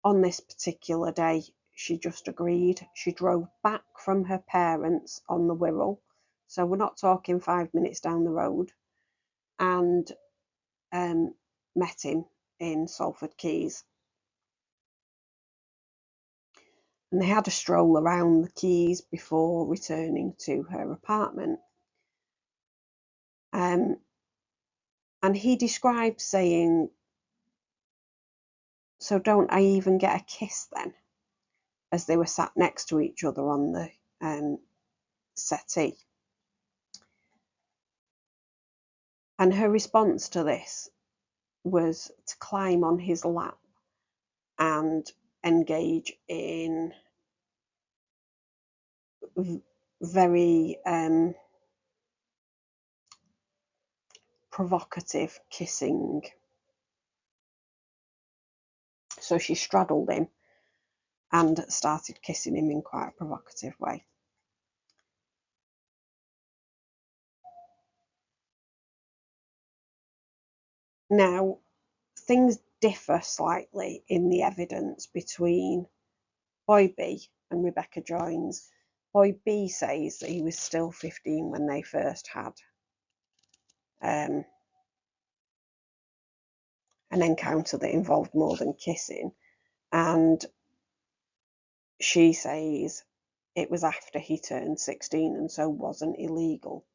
S1: On this particular day, she just agreed. She drove back from her parents on the Wirral, so we're not talking 5 minutes down the road, and met him in Salford Quays. And they had a stroll around the quays before returning to her apartment. And he described saying, so don't I even get a kiss then? As they were sat next to each other on the settee. And her response to this was to climb on his lap and engage in very provocative kissing. So she straddled him and started kissing him in quite a provocative way. Now, things differ slightly in the evidence between Boy B and Rebecca Joynes. Boy B says that he was still 15 when they first had an encounter that involved more than kissing, and she says it was after he turned 16 and so wasn't illegal.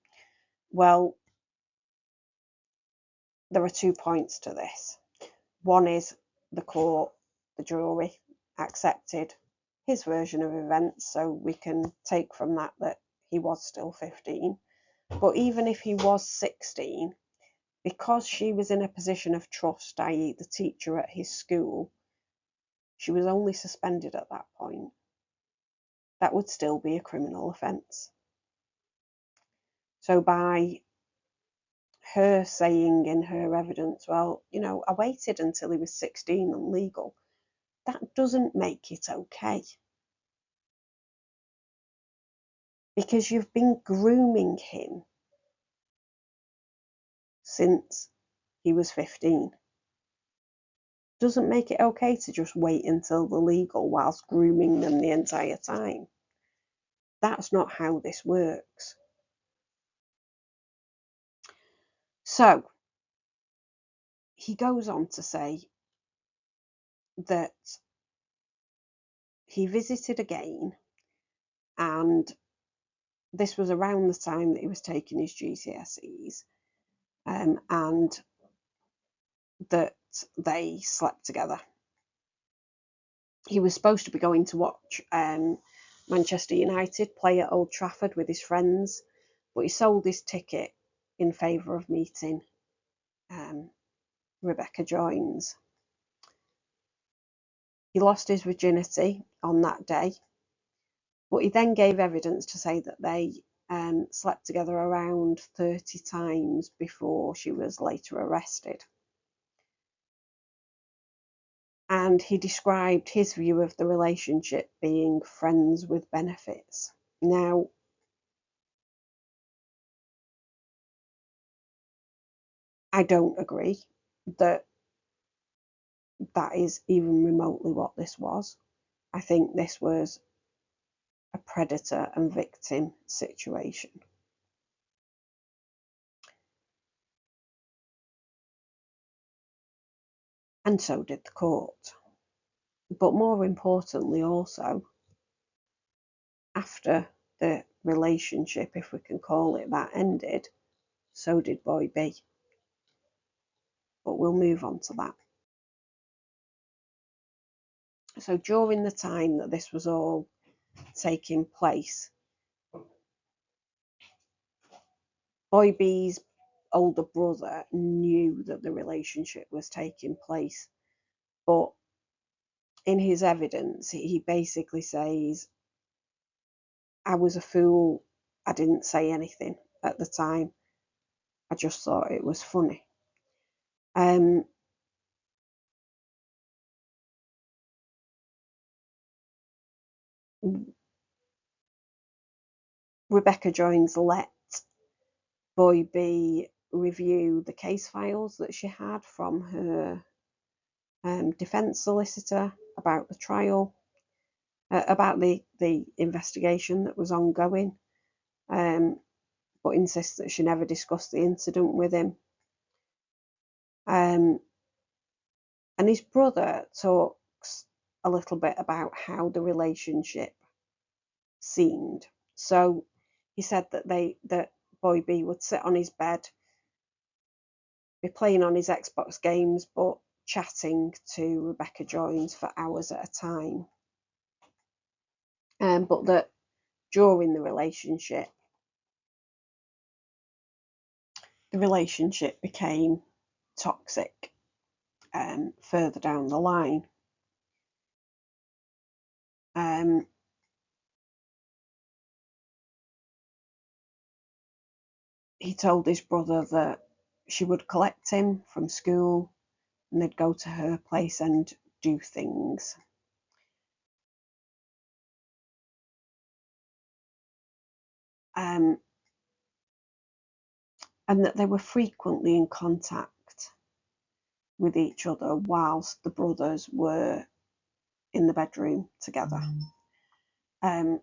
S1: Well, there are 2 points to this. One is the court, the jury, accepted his version of events, so we can take from that that he was still 15. But even if he was 16, because she was in a position of trust, i.e. the teacher at his school, she was only suspended at that point. That would still be a criminal offence. So by her saying in her evidence, well, I waited until he was 16 and legal, that doesn't make it okay. Because you've been grooming him since he was 15. Doesn't make it okay to just wait until they're legal whilst grooming them the entire time. That's not how this works. So he goes on to say that he visited again, and this was around the time that he was taking his GCSEs, and that they slept together. He was supposed to be going to watch Manchester United play at Old Trafford with his friends, but he sold his ticket in favour of meeting Rebecca Joynes. He lost his virginity on that day, but he then gave evidence to say that they slept together around 30 times before she was later arrested. And he described his view of the relationship being friends with benefits. Now, I don't agree that that is even remotely what this was. I think this was a predator and victim situation. And so did the court. But more importantly, also, after the relationship, if we can call it that, ended, so did Boy B. But we'll move on to that. So during the time that this was all taking place, Boy B's older brother knew that the relationship was taking place, but in his evidence, he basically says, I was a fool, I didn't say anything at the time, I just thought it was funny. Rebecca Joynes let Boy B review the case files that she had from her defence solicitor about the trial, about the investigation that was ongoing, but insists that she never discussed the incident with him. And his brother talks a little bit about how the relationship seemed. So he said that Boy B would sit on his bed, be playing on his Xbox games, but chatting to Rebecca Joynes for hours at a time. But that during the relationship became toxic further down the line. He told his brother that she would collect him from school and they'd go to her place and do things. And that they were frequently in contact. with each other whilst the brothers were in the bedroom together. And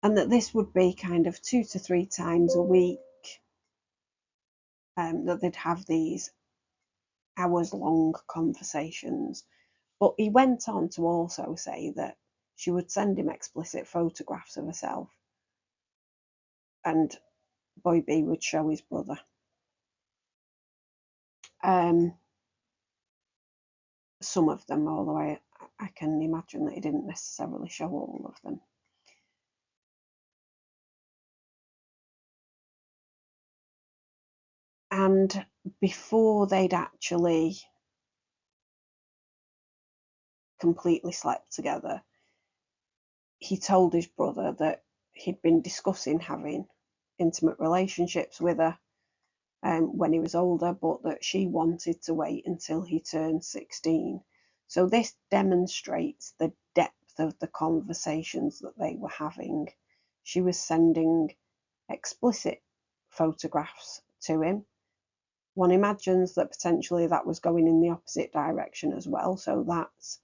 S1: that this would be kind of 2 to 3 times a week, that they'd have these hours-long conversations. But he went on to also say that she would send him explicit photographs of herself, and Boy B would show his brother. Some of them, although I can imagine that he didn't necessarily show all of them. And before they'd actually completely slept together, he told his brother that he'd been discussing having intimate relationships with her when he was older, but that she wanted to wait until he turned 16. So this demonstrates the depth of the conversations that they were having. She was sending explicit photographs to him. One imagines that potentially that was going in the opposite direction as well. So that's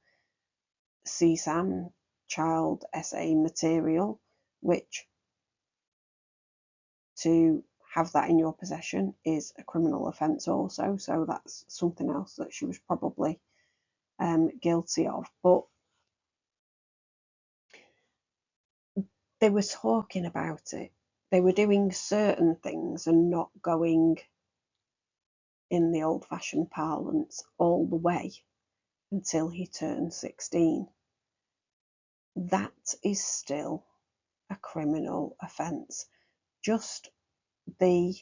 S1: CSAM, child SA material, which to have that in your possession is a criminal offence also. So that's something else that she was probably guilty of. But they were talking about it. They were doing certain things and not going, in the old-fashioned parlance, all the way until he turned 16. That is still a criminal offence. Just the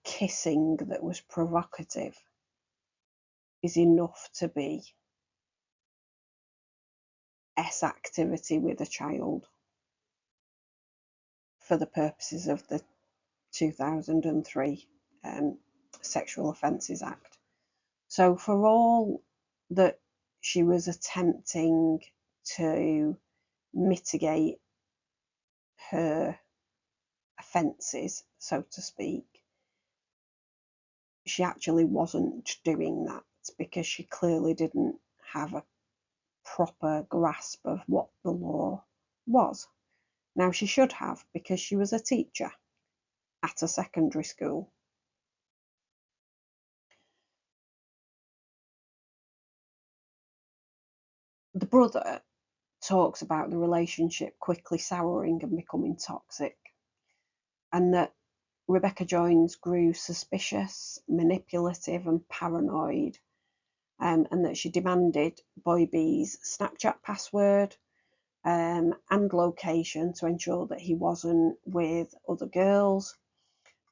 S1: kissing that was provocative is enough to be S activity with a child for the purposes of the 2003 Sexual Offences Act. So for all that she was attempting to mitigate her offences, so to speak, she actually wasn't doing that, because she clearly didn't have a proper grasp of what the law was. Now, she should have, because she was a teacher at a secondary school. The brother talks about the relationship quickly souring and becoming toxic, and that Rebecca Joynes grew suspicious, manipulative and paranoid, and that she demanded Boy B's Snapchat password and location to ensure that he wasn't with other girls,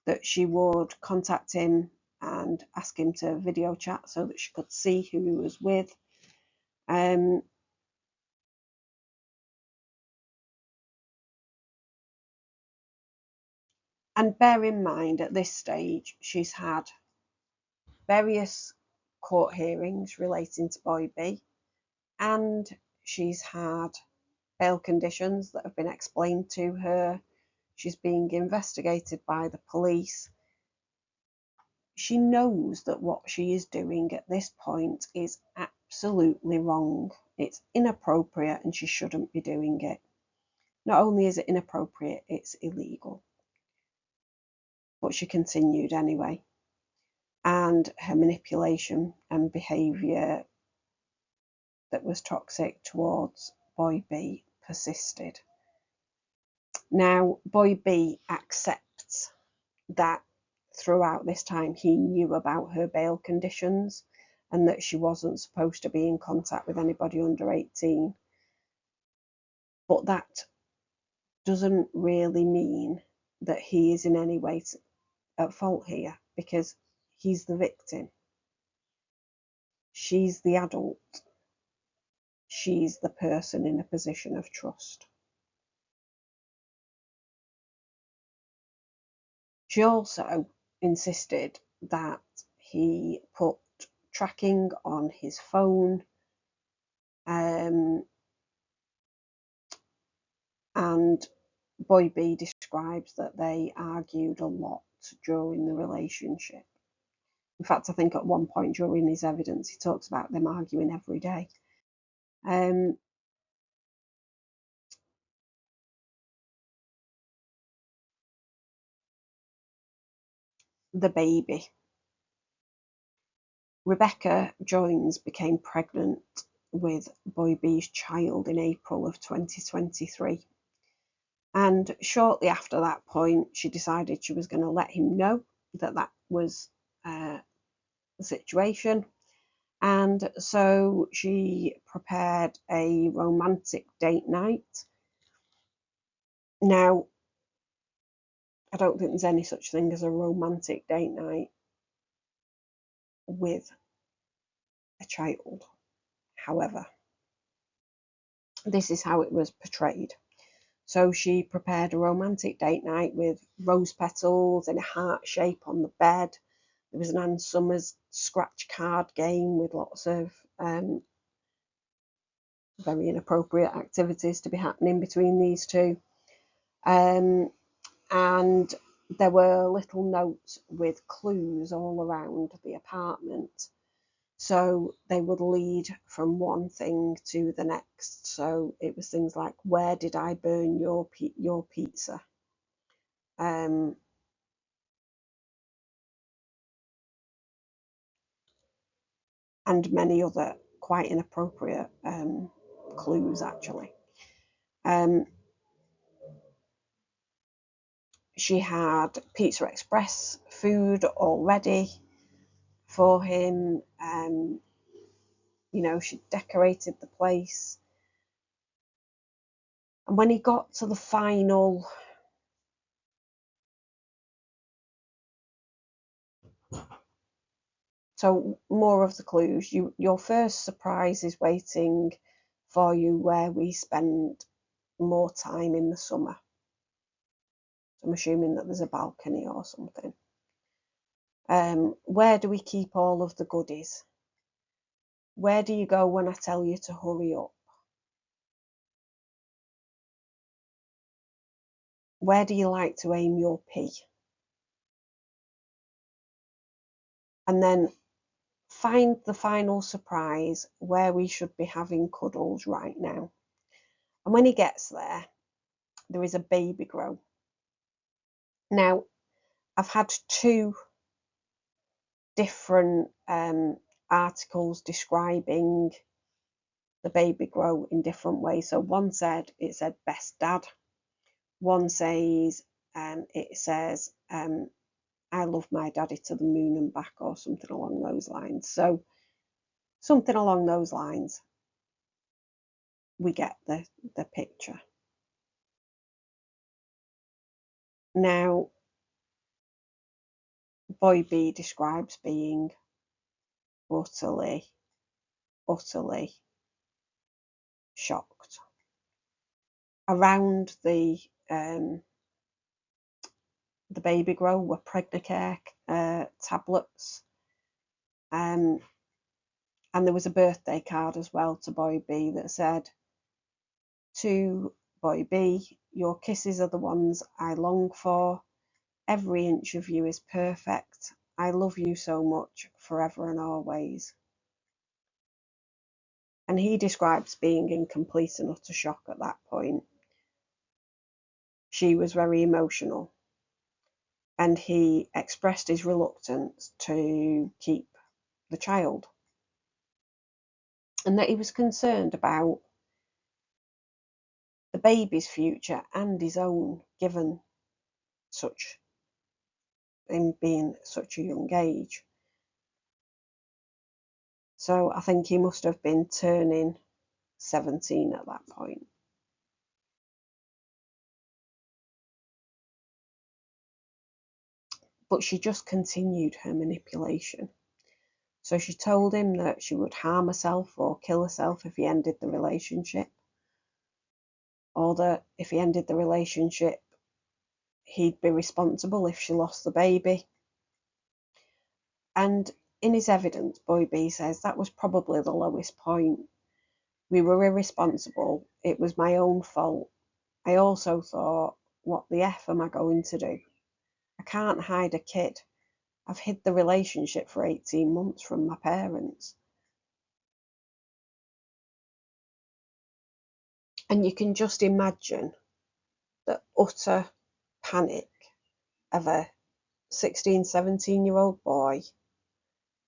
S1: that she would contact him and ask him to video chat so that she could see who he was with. And bear in mind, at this stage, she's had various court hearings relating to Boy B, and she's had bail conditions that have been explained to her. She's being investigated by the police. She knows that what she is doing at this point is absolutely wrong. It's inappropriate and she shouldn't be doing it. Not only is it inappropriate, it's illegal. But she continued anyway. And her manipulation and behaviour that was toxic towards Boy B persisted. Now, Boy B accepts that throughout this time he knew about her bail conditions and that she wasn't supposed to be in contact with anybody under 18. But that doesn't really mean that he is in any way at fault here, because he's the victim. She's the adult. She's the person in a position of trust. She also insisted that he put tracking on his phone Boy B describes that they argued a lot during the relationship. In fact, I think at one point during his evidence, he talks about them arguing every day. The baby. Rebecca Joynes became pregnant with Boy B's child in April of 2023. And shortly after that point, she decided she was going to let him know that that was the situation. And so she prepared a romantic date night. Now, I don't think there's any such thing as a romantic date night with a child. However, this is how it was portrayed. So she prepared a romantic date night with rose petals in a heart shape on the bed. There was an Ann Summers scratch card game with lots of very inappropriate activities to be happening between these two. And there were little notes with clues all around the apartment. So they would lead from one thing to the next. So it was things like, where did I burn your pizza? And many other quite inappropriate clues, actually. She had Pizza Express food all ready for him. She decorated the place. And when he got to the final so more of the clues, your first surprise is waiting for you where we spend more time in the summer. So I'm assuming that there's a balcony or something. Where do we keep all of the goodies? Where do you go when I tell you to hurry up? Where do you like to aim your pee? And then find the final surprise where we should be having cuddles right now. And when he gets there, there is a baby grow. Now, I've had two different articles describing the baby grow in different ways. So one said best dad. One says it says I love my daddy to the moon and back, or something along those lines. So something along those lines, we get the picture. Now, Boy B describes being utterly shocked. Around the baby grow were Pregnacare tablets, and there was a birthday card as well to Boy B that said, to Boy B, your kisses are the ones I long for. Every inch of you is perfect. I love you so much, forever and always. And he describes being in complete and utter shock at that point. She was very emotional, and he expressed his reluctance to keep the child, and that he was concerned about the baby's future and his own, given him being such a young age. So I think he must have been turning 17 at that point. But she just continued her manipulation. So she told him that she would harm herself or kill herself if he ended the relationship, or that if he ended the relationship, he'd be responsible if she lost the baby. And in his evidence, Boy B says that was probably the lowest point. We were irresponsible. It was my own fault. I also thought what the F am I going to do? I can't hide a kid. I've hid the relationship for 18 months from my parents. And you can just imagine the utter panic of a 16, 17-year-old boy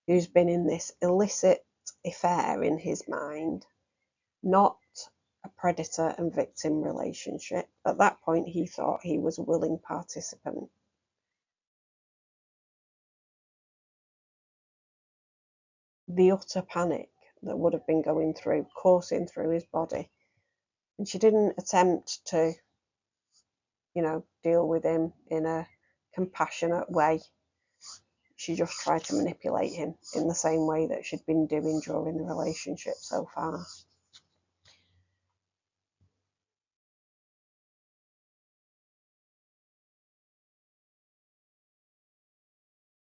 S1: who's been in this illicit affair in his mind, not a predator and victim relationship. At that point, he thought he was a willing participant. The utter panic that would have been coursing through his body. And she didn't attempt to, deal with him in a compassionate way. She just tried to manipulate him in the same way that she'd been doing during the relationship so far.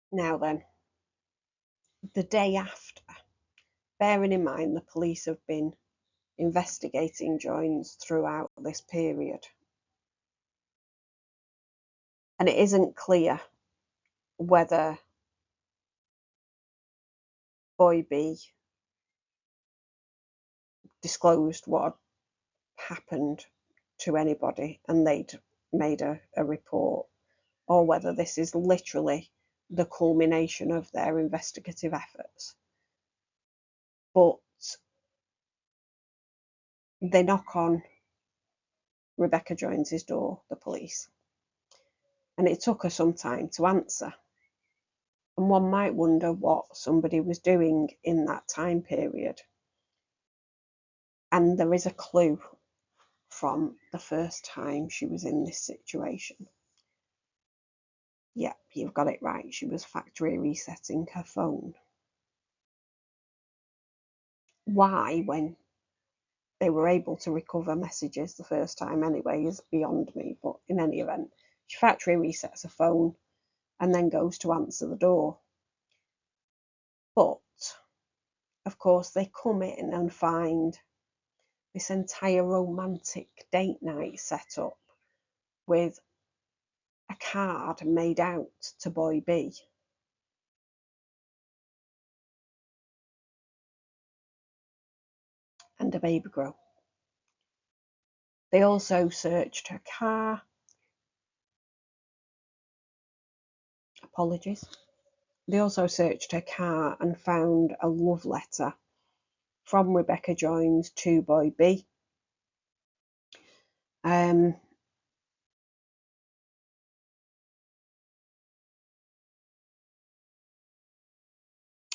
S1: Now then, the day after, bearing in mind the police have been investigating Joynes throughout this period, and it isn't clear whether Boy B disclosed what had happened to anybody and they'd made a report, or whether this is literally the culmination of their investigative efforts. But they knock on Rebecca Joynes's door, the police, and it took her some time to answer. And one might wonder what somebody was doing in that time period. And there is a clue from the first time she was in this situation. Yep, you've got it right. She was factory resetting her phone. Why, when they were able to recover messages the first time anyway, is beyond me. But in any event, she factory resets her phone and then goes to answer the door. But, of course, they come in and find this entire romantic date night set up with a card made out to Boy B. And a baby girl. They also searched her car. Apologies. They also searched her car and found a love letter from Rebecca Joynes to Boy B.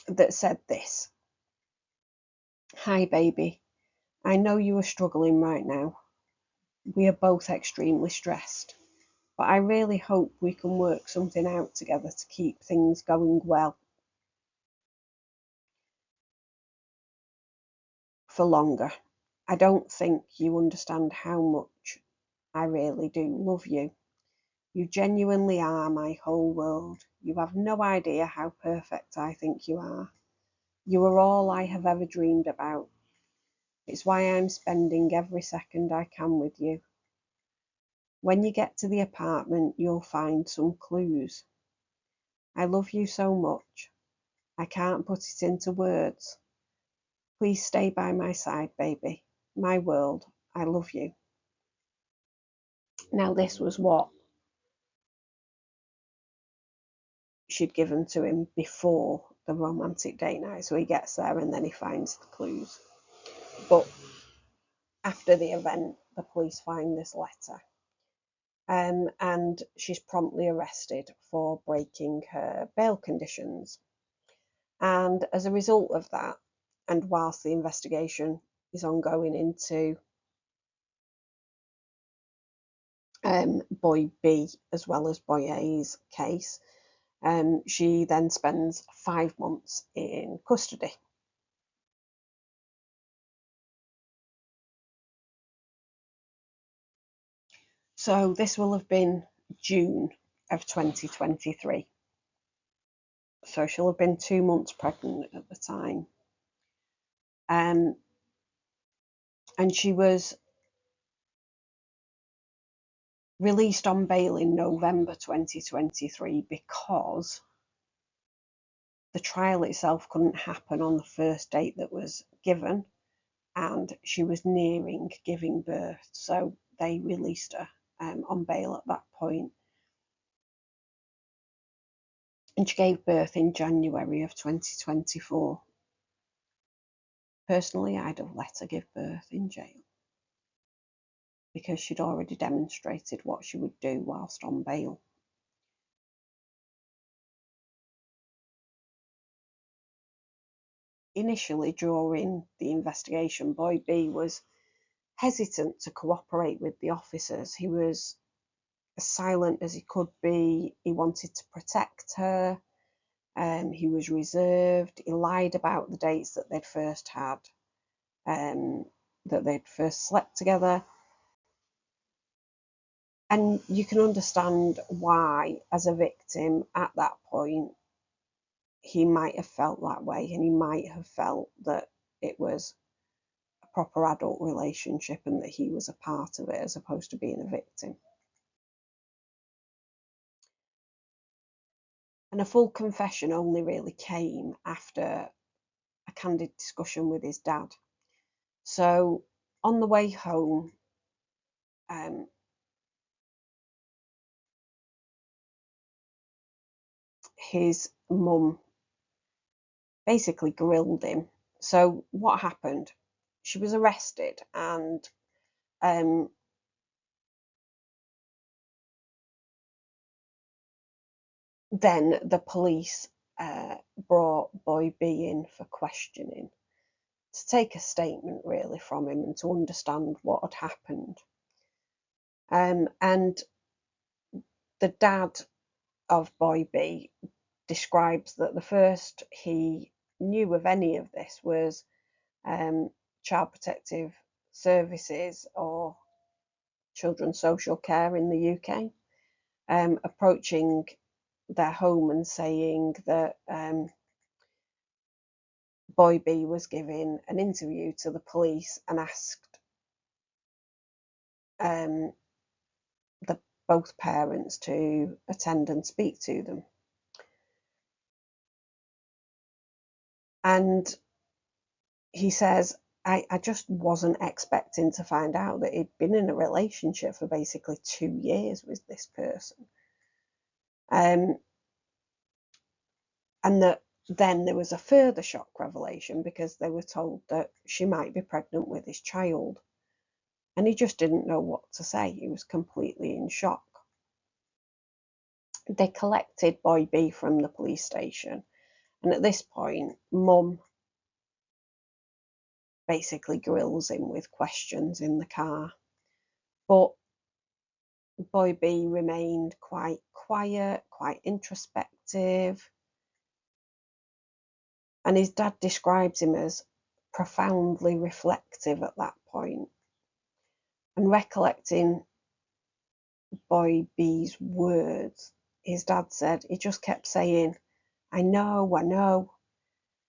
S1: That said this: "Hi baby, I know you are struggling right now. We are both extremely stressed, but I really hope we can work something out together to keep things going well for longer. I don't think you understand how much I really do love you. You genuinely are my whole world. You have no idea how perfect I think you are. You are all I have ever dreamed about. It's why I'm spending every second I can with you. When you get to the apartment, you'll find some clues. I love you so much. I can't put it into words. Please stay by my side, baby. My world. I love you." Now, this was what she'd given to him before the romantic date night. So he gets there and then he finds the clues. But after the event, the police find this letter. And she's promptly arrested for breaking her bail conditions. And as a result of that, and whilst the investigation is ongoing into Boy B as well as Boy A's case, she then spends 5 months in custody. So this will have been June of 2023. So she'll have been 2 months pregnant at the time. And she was released on bail in November 2023 because the trial itself couldn't happen on the first date that was given, and she was nearing giving birth, so they released her on bail at that point. And she gave birth in January of 2024. Personally, I'd have let her give birth in jail because she'd already demonstrated what she would do whilst on bail. Initially, during the investigation, Boy B was hesitant to cooperate with the officers. He was as silent as he could be. He wanted to protect her. He was reserved. He lied about the dates that they'd first had, that they'd first slept together. And you can understand why, as a victim at that point, he might have felt that way, and he might have felt that it was a proper adult relationship and that he was a part of it as opposed to being a victim. And a full confession only really came after a candid discussion with his dad. So on the way home, his mum basically grilled him. So what happened? She was arrested, and then the police brought Boy B in for questioning, to take a statement really from him and to understand what had happened. And the dad of Boy B describes that the first he knew of any of this was Child Protective Services or Children's Social Care in the UK approaching their home and saying that Boy B was giving an interview to the police and asked both parents to attend and speak to them. And he says, I just wasn't expecting to find out that he'd been in a relationship for basically 2 years with this person. And that then there was a further shock revelation because they were told that she might be pregnant with his child. And he just didn't know what to say. He was completely in shock. They collected Boy B from the police station. And at this point, Mum basically grills him with questions in the car. But Boy B remained quite quiet, quite introspective. And his dad describes him as profoundly reflective at that point. And recollecting Boy B's words, his dad said he just kept saying, I know,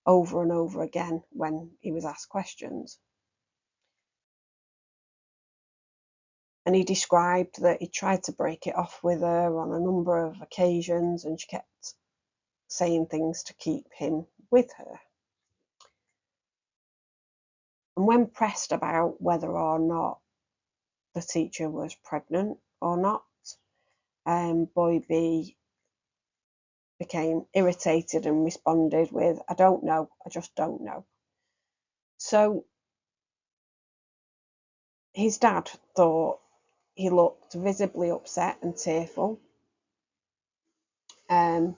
S1: over and over again when he was asked questions. And he described that he tried to break it off with her on a number of occasions, and she kept saying things to keep him with her. And when pressed about whether or not the teacher was pregnant or not, Boy B became irritated and responded with, I don't know, I just don't know. So his dad thought he looked visibly upset and tearful. And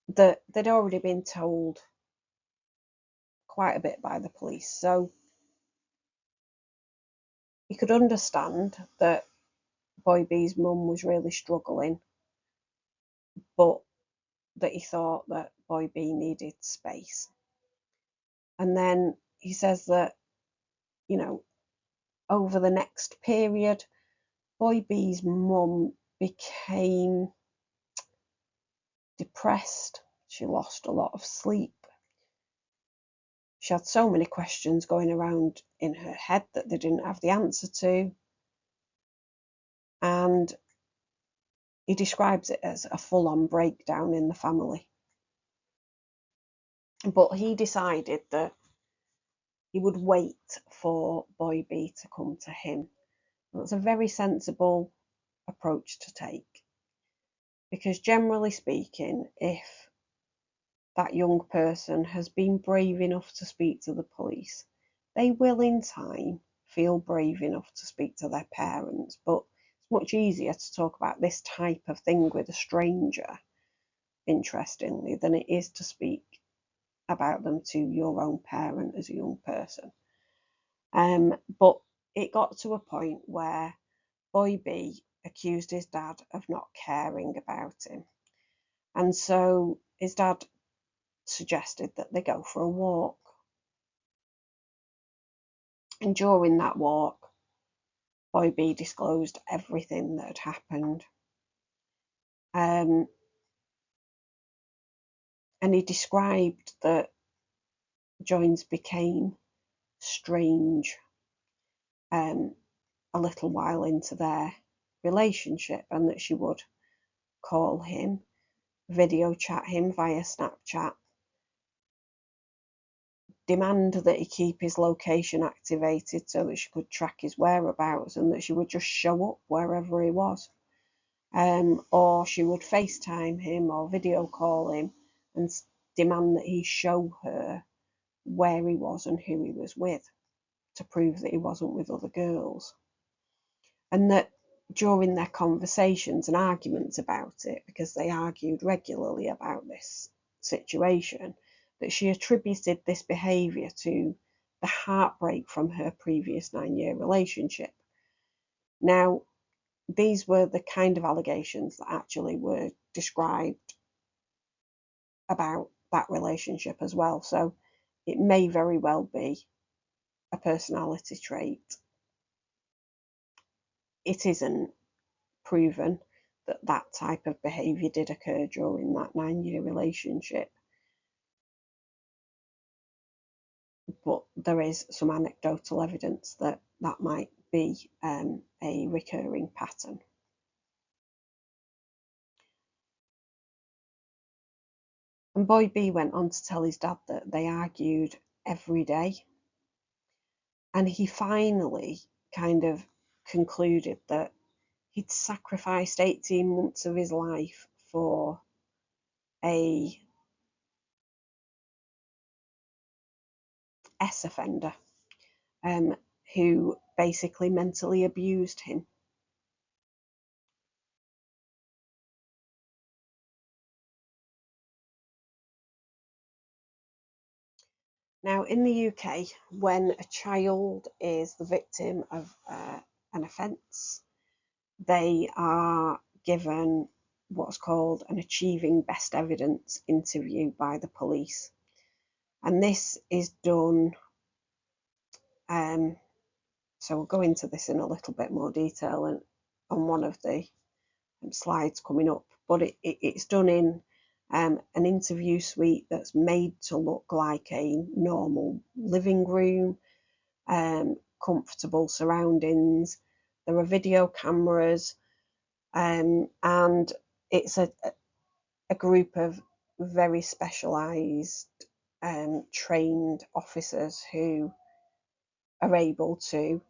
S1: that they'd already been told quite a bit by the police. So you could understand that Boy B's mum was really struggling, but that he thought that Boy B needed space. And then he says that, over the next period, Boy B's mum became depressed. She lost a lot of sleep. She had so many questions going around in her head that they didn't have the answer to. And he describes it as a full-on breakdown in the family. But he decided that he would wait for Boy B to come to him. That's a very sensible approach to take, because generally speaking, if that young person has been brave enough to speak to the police, they will in time feel brave enough to speak to their parents. But it's much easier to talk about this type of thing with a stranger, interestingly, than it is to speak about them to your own parent as a young person. But it got to a point where Boy B accused his dad of not caring about him. And so his dad suggested that they go for a walk. And during that walk, Boy B disclosed everything that had happened. And he described that Joynes became strange a little while into their relationship, and that she would call him, video chat him via Snapchat, demand that he keep his location activated so that she could track his whereabouts, and that she would just show up wherever he was. Or she would FaceTime him or video call him and demand that he show her where he was and who he was with, to prove that he wasn't with other girls. And that during their conversations and arguments about it, because they argued regularly about this situation, that she attributed this behaviour to the heartbreak from her previous 9-year relationship. Now, these were the kind of allegations that actually were described about that relationship as well. So it may very well be a personality trait. It isn't proven that that type of behaviour did occur during that 9-year relationship, but there is some anecdotal evidence that that might be a recurring pattern. And Boy B went on to tell his dad that they argued every day, and he finally kind of concluded that he'd sacrificed 18 months of his life for a offender who basically mentally abused him. Now, in the UK, when a child is the victim of an offence, they are given what's called an achieving best evidence interview by the police. And this is done, so we'll go into this in a little bit more detail on one of the slides coming up, but it's done in an interview suite that's made to look like a normal living room, comfortable surroundings. There are video cameras, and it's a group of very specialised trained officers who are able to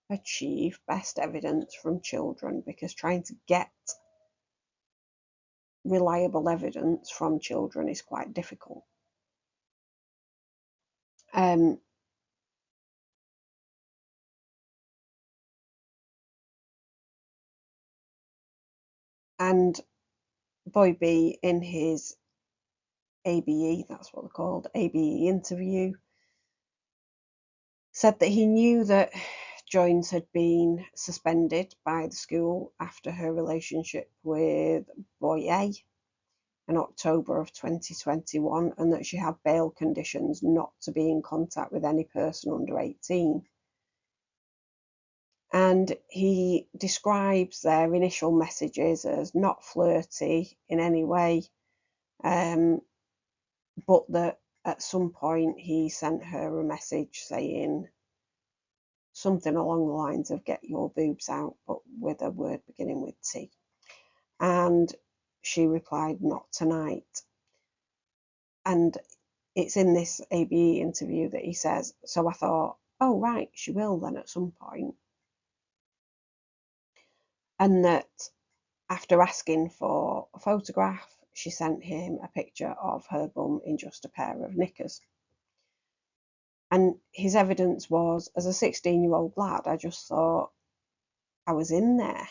S1: achieve best evidence from children, because trying to get reliable evidence from children is quite difficult. And Boy B, in his ABE, that's what they're called, ABE interview, said that he knew that Joynes had been suspended by the school after her relationship with Boy A in October of 2021, and that she had bail conditions not to be in contact with any person under 18. And he describes their initial messages as not flirty in any way, but that at some point he sent her a message saying something along the lines of "get your boobs out," but with a word beginning with T. And she replied, "not tonight." And it's in this ABE interview that he says, "So I thought, oh right, she will then at some point." And that after asking for a photograph, she sent him a picture of her bum in just a pair of knickers. And his evidence was, as a 16-year-old lad, I just thought I was in there.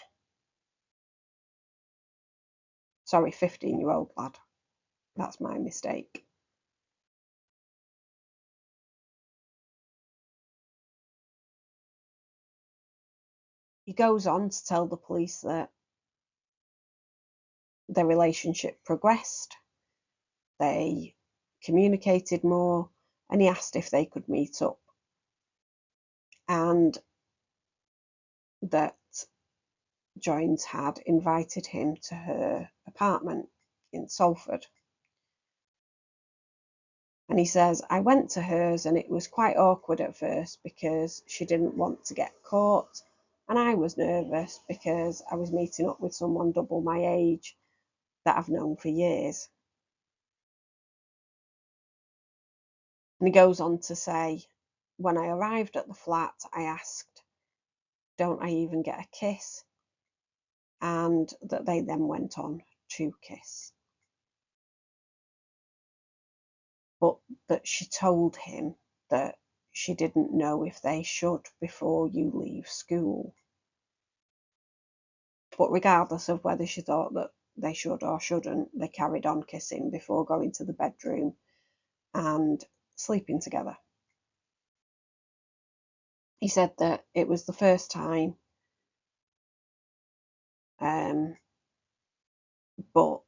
S1: Sorry, 15-year-old lad. That's my mistake. He goes on to tell the police that their relationship progressed, they communicated more, and he asked if they could meet up. And that Joynes had invited him to her apartment in Salford. And he says, "I went to hers and it was quite awkward at first because she didn't want to get caught, and I was nervous because I was meeting up with someone double my age that I've known for years." And he goes on to say, "When I arrived at the flat, I asked, 'Don't I even get a kiss?' And that they then went on to kiss. But that she told him that she didn't know if they should before you leave school. But regardless of whether she thought that they should or shouldn't, they carried on kissing before going to the bedroom and sleeping together." He said that it was the first time, but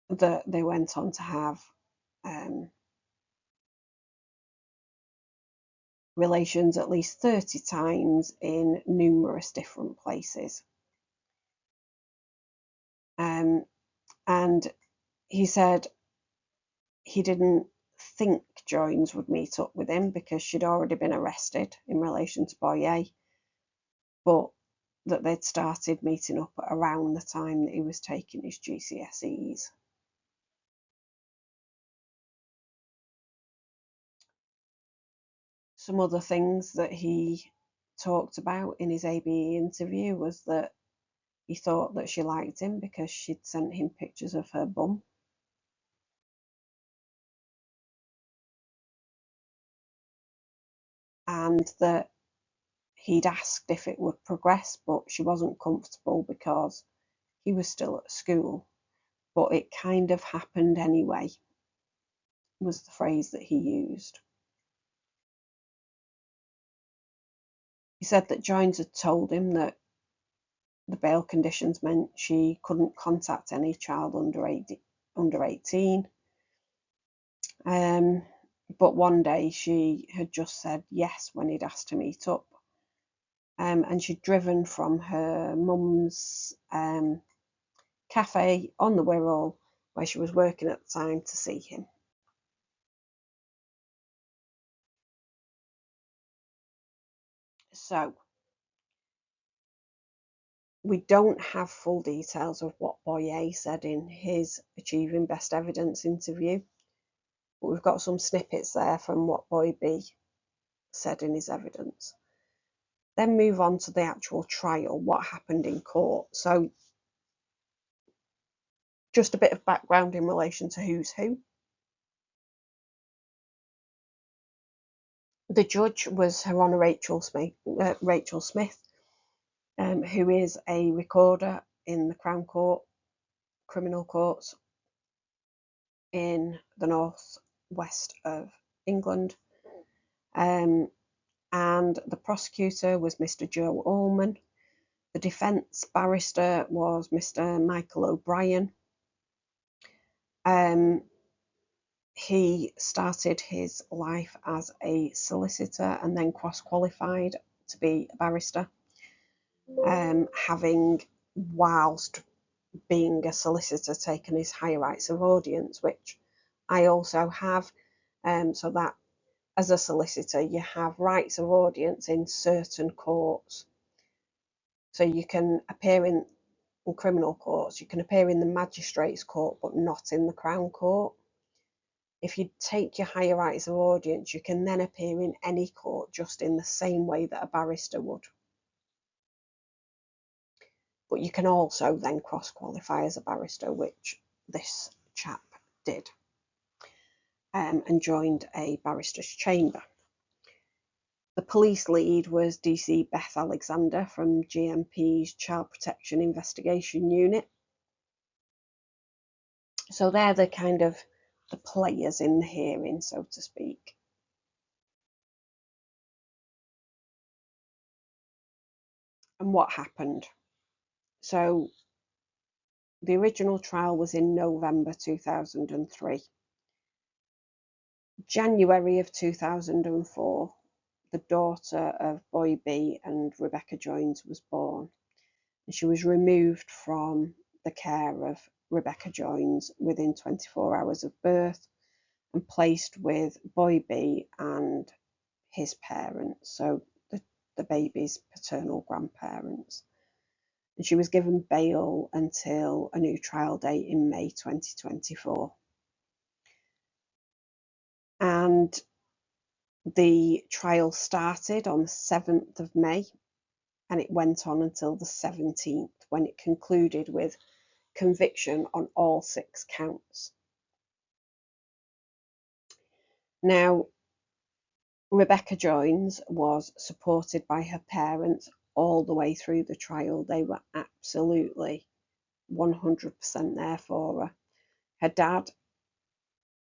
S1: that they went on to have relations at least 30 times in numerous different places. And he said he didn't think Joynes would meet up with him because she'd already been arrested in relation to Boy A, but that they'd started meeting up around the time that he was taking his GCSEs. Some other things that he talked about in his ABE interview was that he thought that she liked him because she'd sent him pictures of her bum. And that he'd asked if it would progress, but she wasn't comfortable because he was still at school. But it kind of happened anyway, was the phrase that he used. He said that Joynes had told him that the bail conditions meant she couldn't contact any child under 18. But one day she had just said yes when he'd asked to meet up. And she'd driven from her mum's cafe on the Wirral, where she was working at the time, to see him. So we don't have full details of what Boy A said in his Achieving Best Evidence interview, but we've got some snippets there from what Boy B said in his evidence. Then move on to the actual trial, what happened in court. So just a bit of background in relation to who's who. The judge was Her Honour Rachel Smith, who is a recorder in the Crown Court, criminal courts in the north west of England. And the prosecutor was Mr. Joe Allman. The defence barrister was Mr. Michael O'Brien. He started his life as a solicitor and then cross-qualified to be a barrister, having, whilst being a solicitor, taken his higher rights of audience, which I also have, so that as a solicitor, you have rights of audience in certain courts. So you can appear in criminal courts, you can appear in the magistrates' court, but not in the Crown Court. If you take your higher rights of audience, you can then appear in any court just in the same way that a barrister would. But you can also then cross-qualify as a barrister, which this chap did, and joined a barrister's chamber. The police lead was DC Beth Alexander from GMP's Child Protection Investigation Unit. So they're the kind of the players in the hearing, so to speak. And what happened? So the original trial was in November 2003. January of 2004, the daughter of Boy B and Rebecca Joynes was born. And she was removed from the care of Rebecca Joynes within 24 hours of birth and placed with Boy B and his parents, so the baby's paternal grandparents. And she was given bail until a new trial date in May 2024. And the trial started on the 7th of May and it went on until the 17th, when it concluded with conviction on all 6 counts. Now, Rebecca Joynes was supported by her parents all the way through the trial. They were absolutely 100% there for her. Her dad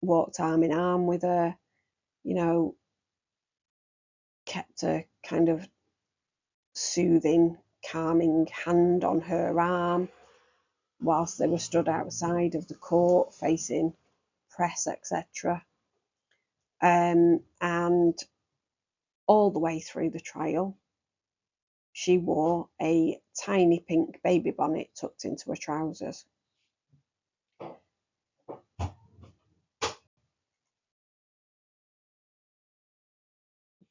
S1: walked arm in arm with her, kept a kind of soothing, calming hand on her arm whilst they were stood outside of the court facing press, etc. And all the way through the trial, she wore a tiny pink baby bonnet tucked into her trousers.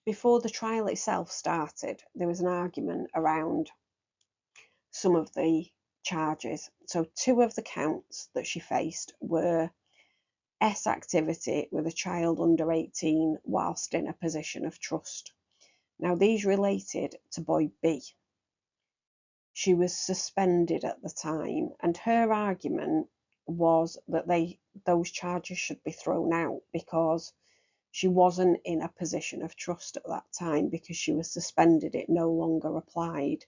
S1: Before the trial itself started, there was an argument around some of the charges. So 2 of the counts that she faced were S activity with a child under 18 whilst in a position of trust. Now, these related to Boy B. She was suspended at the time, and her argument was that those charges should be thrown out because she wasn't in a position of trust at that time. Because she was suspended, it no longer applied.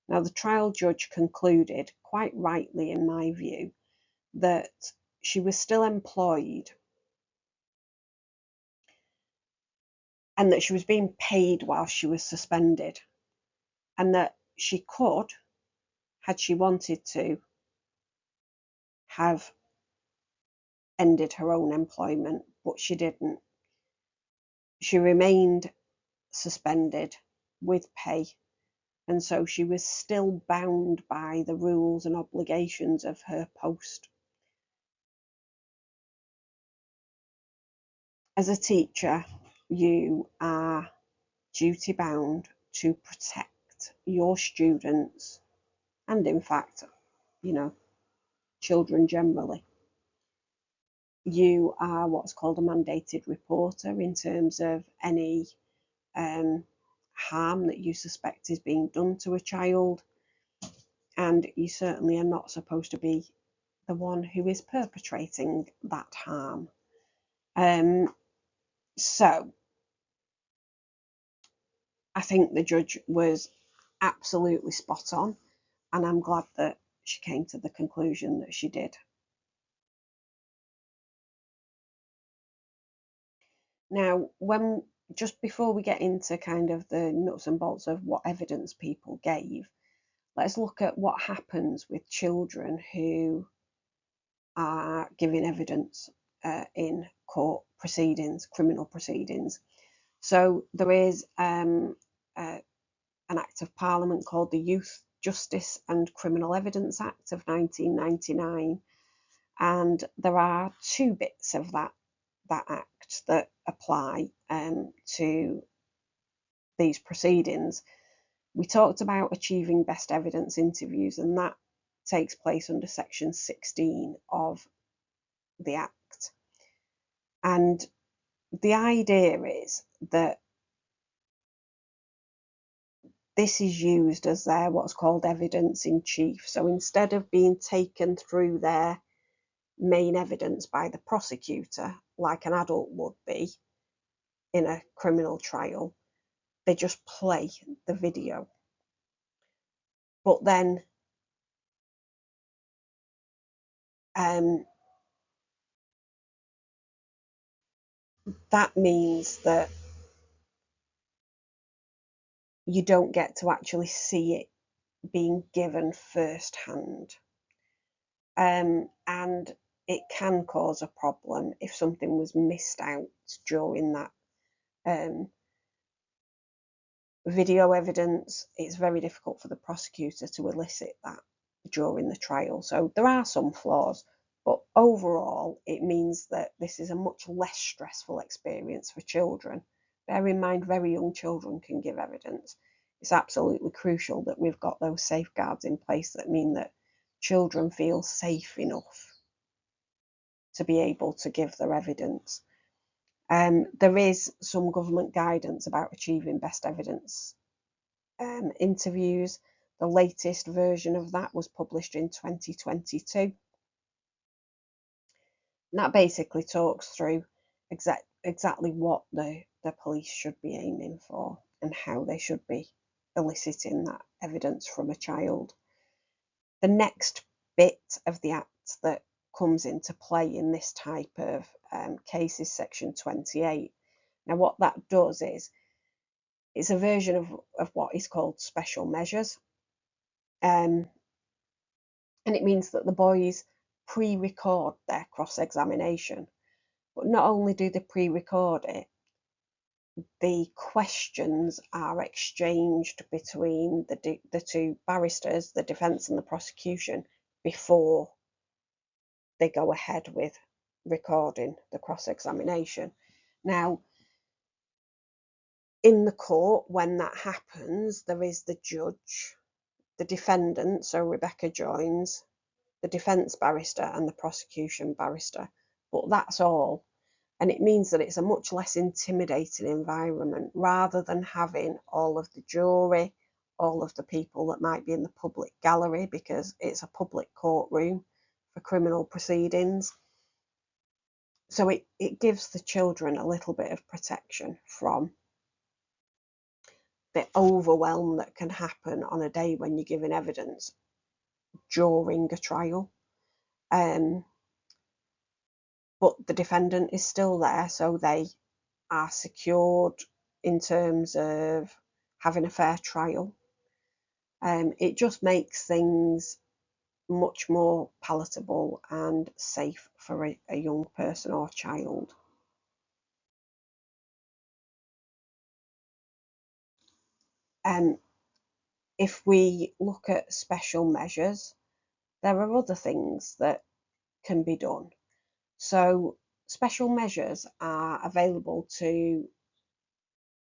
S1: Now, the trial judge concluded, quite rightly in my view, that she was still employed and that she was being paid while she was suspended, and that she could, had she wanted to, have ended her own employment, but she didn't. She remained suspended with pay, and so she was still bound by the rules and obligations of her post. As a teacher, you are duty bound to protect your students and, in fact, children generally. You are what's called a mandated reporter in terms of any harm that you suspect is being done to a child, and you certainly are not supposed to be the one who is perpetrating that harm. So I think the judge was absolutely spot on, and I'm glad that she came to the conclusion that she did. Now, just before we get into kind of the nuts and bolts of what evidence people gave, let's look at what happens with children who are giving evidence in court proceedings, criminal proceedings. So there is an Act of Parliament called the Youth Justice and Criminal Evidence Act of 1999, And there are two bits of that act that apply to these proceedings. We talked about achieving best evidence interviews, and that takes place under section 16 of the Act. And the idea is that this is used as their what's called evidence in chief. So instead of being taken through their main evidence by the prosecutor, like an adult would be in a criminal trial, they just play the video. But then that means that you don't get to actually see it being given firsthand. And it can cause a problem if something was missed out during that video evidence. It's very difficult for the prosecutor to elicit that during the trial. So there are some flaws, but overall it means that this is a much less stressful experience for children. Bear in mind, very young children can give evidence. It's absolutely crucial that we've got those safeguards in place that mean that children feel safe enough to be able to give their evidence. There is some government guidance about achieving best evidence interviews. The latest version of that was published in 2022. And that basically talks through exactly what the police should be aiming for and how they should be eliciting that evidence from a child. The next bit of the Act that comes into play in this type of case is section 28. Now what that does is it's a version of what is called special measures. And it means that the boys pre-record their cross-examination. But not only do they pre-record it, the questions are exchanged between the two barristers, the defence and the prosecution, before they go ahead with recording the cross-examination. Now, in the court, when that happens, there is the judge, the defendant, so Rebecca Joynes, the defence barrister and the prosecution barrister, but that's all. And it means that it's a much less intimidating environment, rather than having all of the jury, all of the people that might be in the public gallery, because it's a public courtroom for criminal proceedings. So it gives the children a little bit of protection from the overwhelm that can happen on a day when you're giving evidence during a trial. But the defendant is still there, so they are secured in terms of having a fair trial. It just makes things much more palatable and safe for a young person or child. If we look at special measures, there are other things that can be done. So special measures are available to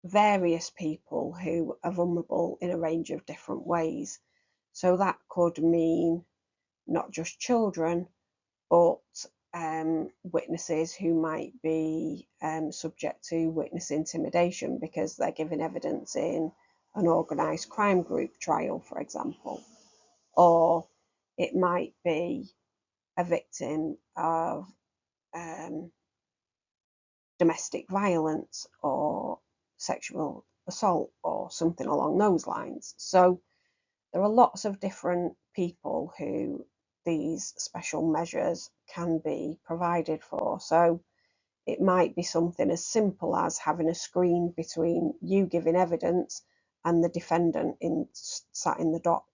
S1: various people who are vulnerable in a range of different ways. So that could mean not just children, but witnesses who might be subject to witness intimidation because they're giving evidence in an organised crime group trial, for example. Or it might be a victim of domestic violence or sexual assault or something along those lines. So there are lots of different people who these special measures can be provided for. So it might be something as simple as having a screen between you giving evidence and the defendant sat in the dock.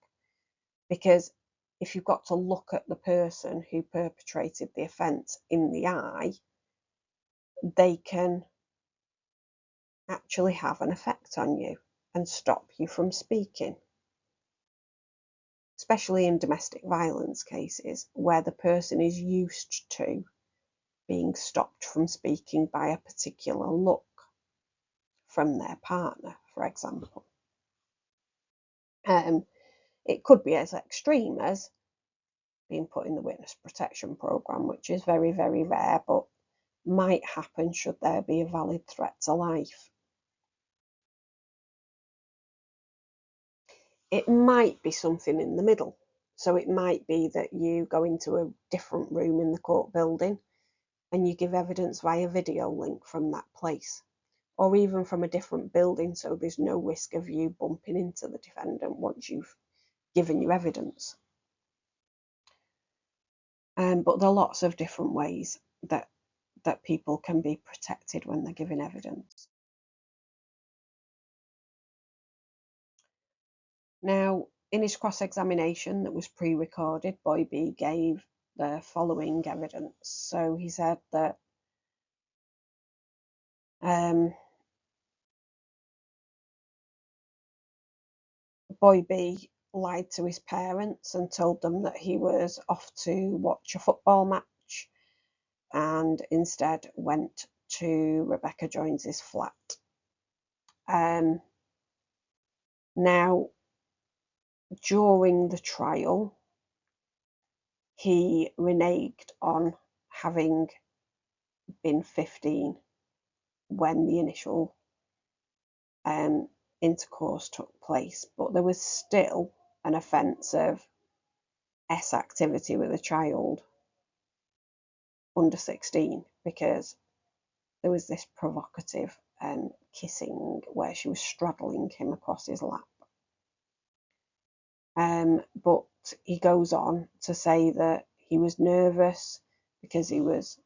S1: Because if you've got to look at the person who perpetrated the offence in the eye, they can actually have an effect on you and stop you from speaking. especially in domestic violence cases where the person is used to being stopped from speaking by a particular look from their partner, for example. It could be as extreme as being put in the witness protection programme, which is very, very rare, but might happen should there be a valid threat to life. It might be something in the middle. So it might be that you go into a different room in the court building and you give evidence via video link from that place, or even from a different building, so there's no risk of you bumping into the defendant once you've given your evidence. But there are lots of different ways that people can be protected when they're giving evidence. Now, in his cross-examination that was pre-recorded, Boy B gave the following evidence. So he said that Boy B lied to his parents and told them that he was off to watch a football match and instead went to Rebecca Joynes's flat. Now, during the trial, he reneged on having been 15 when the initial intercourse took place, but there was still an offence of S activity with a child under 16, because there was this provocative kissing where she was straddling him across his lap. But he goes on to say that he was nervous because he was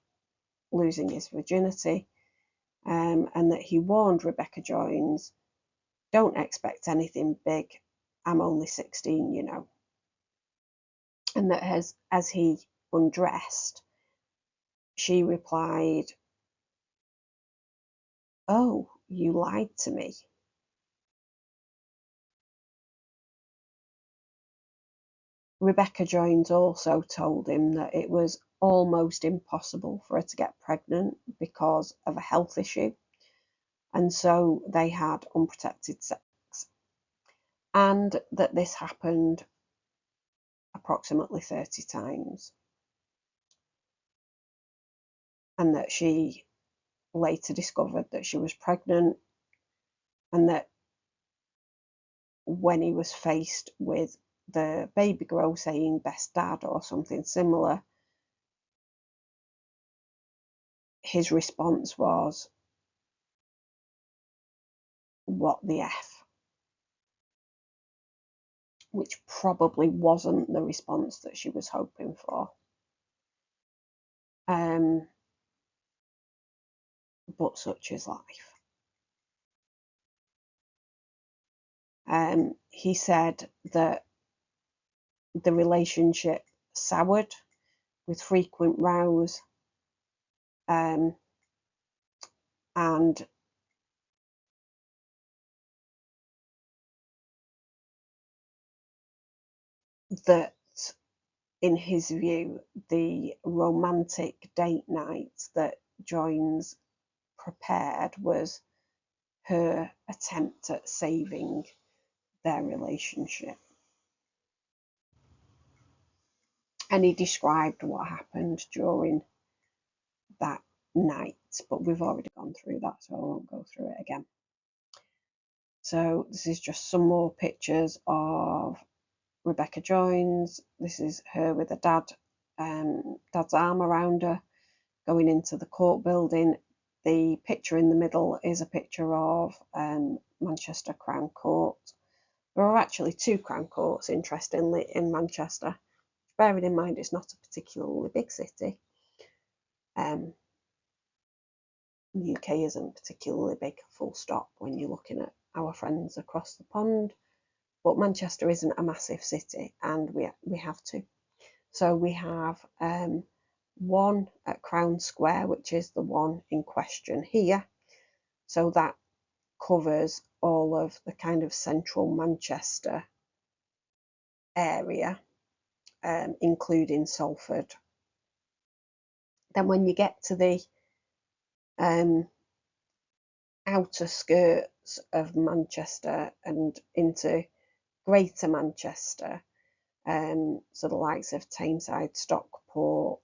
S1: losing his virginity, and that he warned Rebecca Joynes, don't expect anything big, I'm only 16, you know. And that as he undressed, she replied, oh, you lied to me. Rebecca Joynes also told him that it was almost impossible for her to get pregnant because of a health issue, and so they had unprotected sex, and that this happened approximately 30 times, and that she later discovered that she was pregnant, and that when he was faced with the baby girl saying best dad or something similar, his response was, what the F? Which probably wasn't the response that she was hoping for. But such is life. He said that the relationship soured with frequent rows, and that in his view, the romantic date night that Joynes prepared was her attempt at saving their relationship. And he described what happened during that night, but we've already gone through that, so I won't go through it again. So this is just some more pictures of Rebecca Joynes. This is her with a dad's arm around her, going into the court building. The picture in the middle is a picture of Manchester Crown Court. There are actually two Crown Courts, interestingly, in Manchester. Bearing in mind it's not a particularly big city. The UK isn't particularly big, full stop, when you're looking at our friends across the pond. But Manchester isn't a massive city, and we have two. So we have one at Crown Square, which is the one in question here. So that covers all of the kind of central Manchester area, including Salford. Then when you get to the outer skirts of Manchester and into Greater Manchester, so the likes of Tameside, Stockport,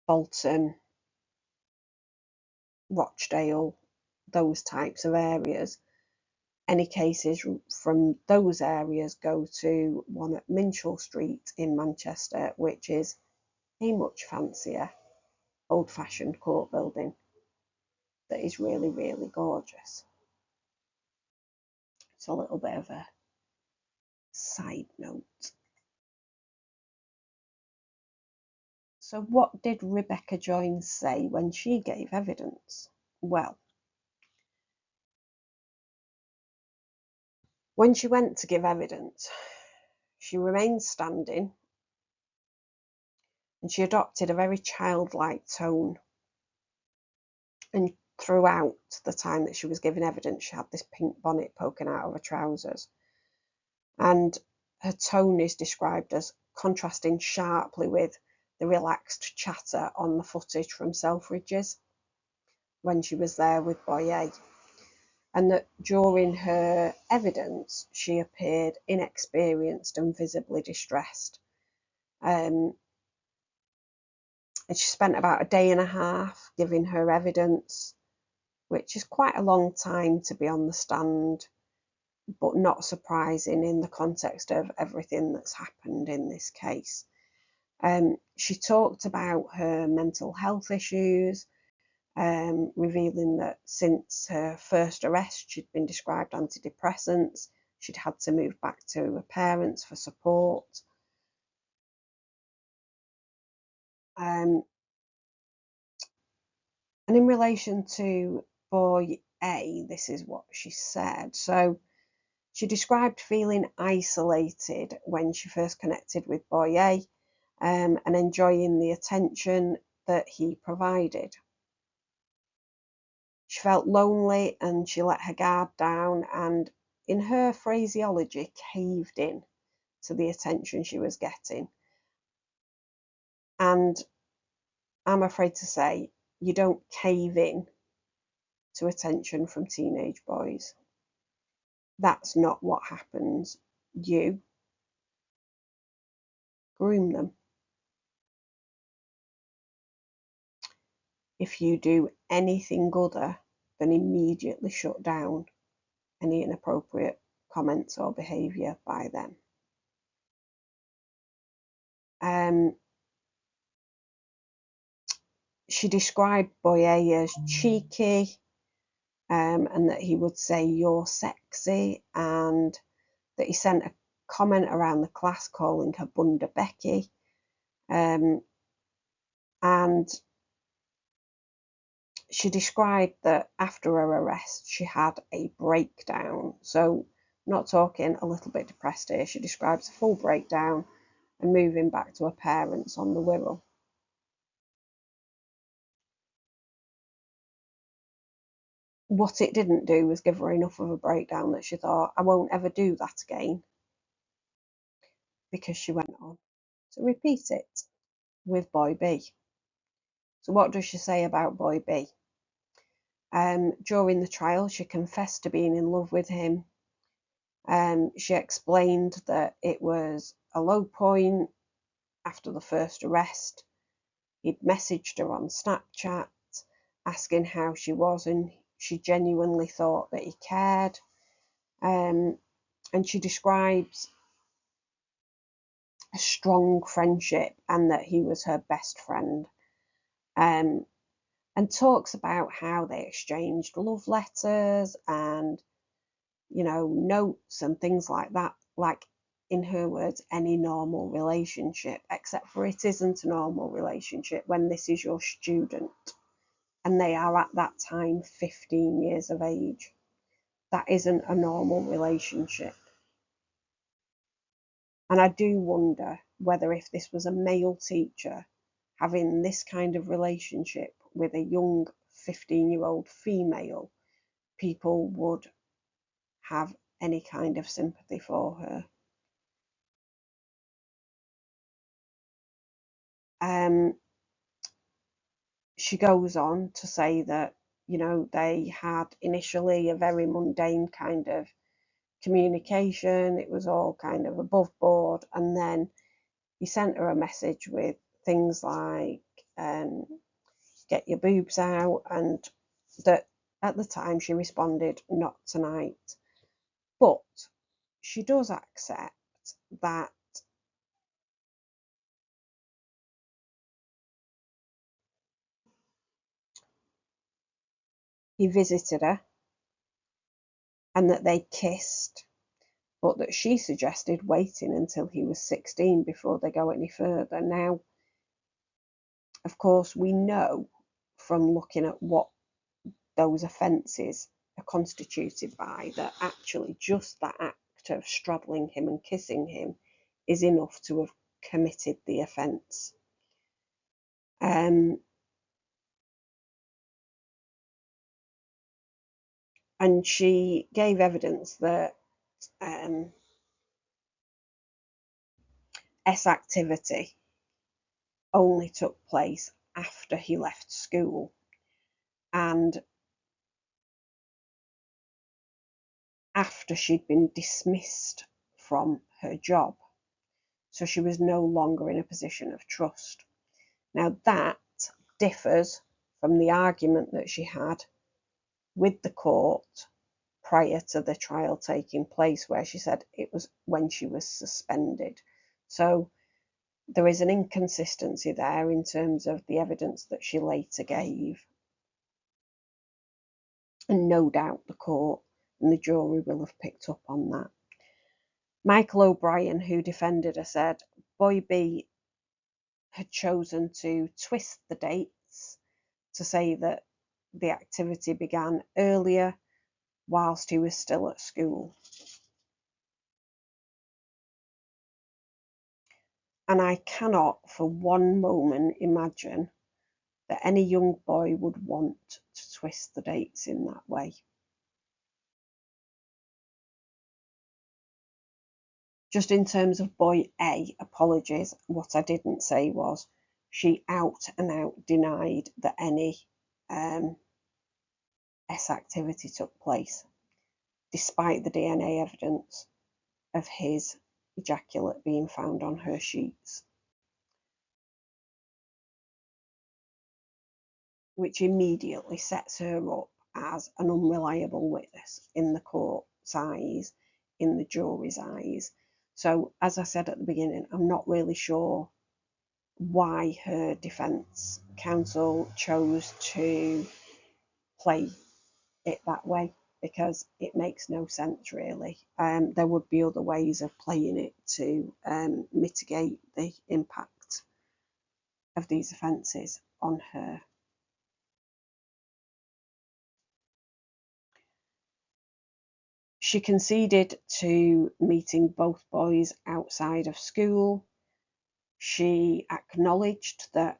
S1: Bolton, Rochdale, those types of areas. Any cases from those areas go to one at Minchell Street in Manchester, which is a much fancier, old-fashioned court building that is really, really gorgeous. It's a little bit of a side note. So what did Rebecca Joynes say when she gave evidence? Well, when she went to give evidence, she remained standing and she adopted a very childlike tone. And throughout the time that she was giving evidence, she had this pink bonnet poking out of her trousers. And her tone is described as contrasting sharply with the relaxed chatter on the footage from Selfridges when she was there with Boyer. And that during her evidence, she appeared inexperienced and visibly distressed. And she spent about a day and a half giving her evidence, which is quite a long time to be on the stand, but not surprising in the context of everything that's happened in this case. She talked about her mental health issues, revealing that since her first arrest, she'd been prescribed antidepressants. She'd had to move back to her parents for support. And in relation to boy A, this is what she said. So she described feeling isolated when she first connected with boy A, and enjoying the attention that he provided. She felt lonely and she let her guard down and, in her phraseology, caved in to the attention she was getting. And I'm afraid to say, you don't cave in to attention from teenage boys. That's not what happens. You groom them. If you do anything other than immediately shut down any inappropriate comments or behaviour by them. She described Boyer as cheeky, and that he would say you're sexy, and that he sent a comment around the class calling her Bunda Becky, and she described that after her arrest she had a breakdown. So not talking a little bit depressed here, she describes a full breakdown and moving back to her parents on the Wirral. What it didn't do was give her enough of a breakdown that she thought, I won't ever do that again, because she went on to repeat it with boy B. So what does she say about boy B? During the trial, she confessed to being in love with him. She explained that it was a low point after the first arrest. He'd messaged her on Snapchat asking how she was, and she genuinely thought that he cared. And she describes a strong friendship and that he was her best friend. And talks about how they exchanged love letters and, notes and things like that, like, in her words, any normal relationship, except for it isn't a normal relationship when this is your student and they are at that time 15 years of age. That isn't a normal relationship. And I do wonder whether if this was a male teacher having this kind of relationship with a young 15-year-old female, people would have any kind of sympathy for her. She goes on to say that, you know, they had initially a very mundane kind of communication. It was all kind of above board, and then he sent her a message with things like get your boobs out, and that at the time she responded, not tonight. But she does accept that he visited her and that they kissed, but that she suggested waiting until he was 16 before they go any further. Now, of course, we know from looking at what those offences are constituted by that actually just that act of straddling him and kissing him is enough to have committed the offence. And she gave evidence that S activity only took place after he left school, and after she'd been dismissed from her job. So she was no longer in a position of trust. Now that differs from the argument that she had with the court prior to the trial taking place, where she said it was when she was suspended. So there is an inconsistency there in terms of the evidence that she later gave. And no doubt the court and the jury will have picked up on that. Michael O'Brien, who defended her, said Boy B had chosen to twist the dates to say that the activity began earlier whilst he was still at school. And I cannot for one moment imagine that any young boy would want to twist the dates in that way. Just in terms of boy A, apologies, what I didn't say was she out and out denied that any S activity took place, despite the DNA evidence of his ejaculate being found on her sheets, which immediately sets her up as an unreliable witness in the court's eyes, in the jury's eyes. So, as I said at the beginning, I'm not really sure why her defence counsel chose to play it that way, because it makes no sense really. There would be other ways of playing it to mitigate the impact of these offences on her. She conceded to meeting both boys outside of school. She acknowledged that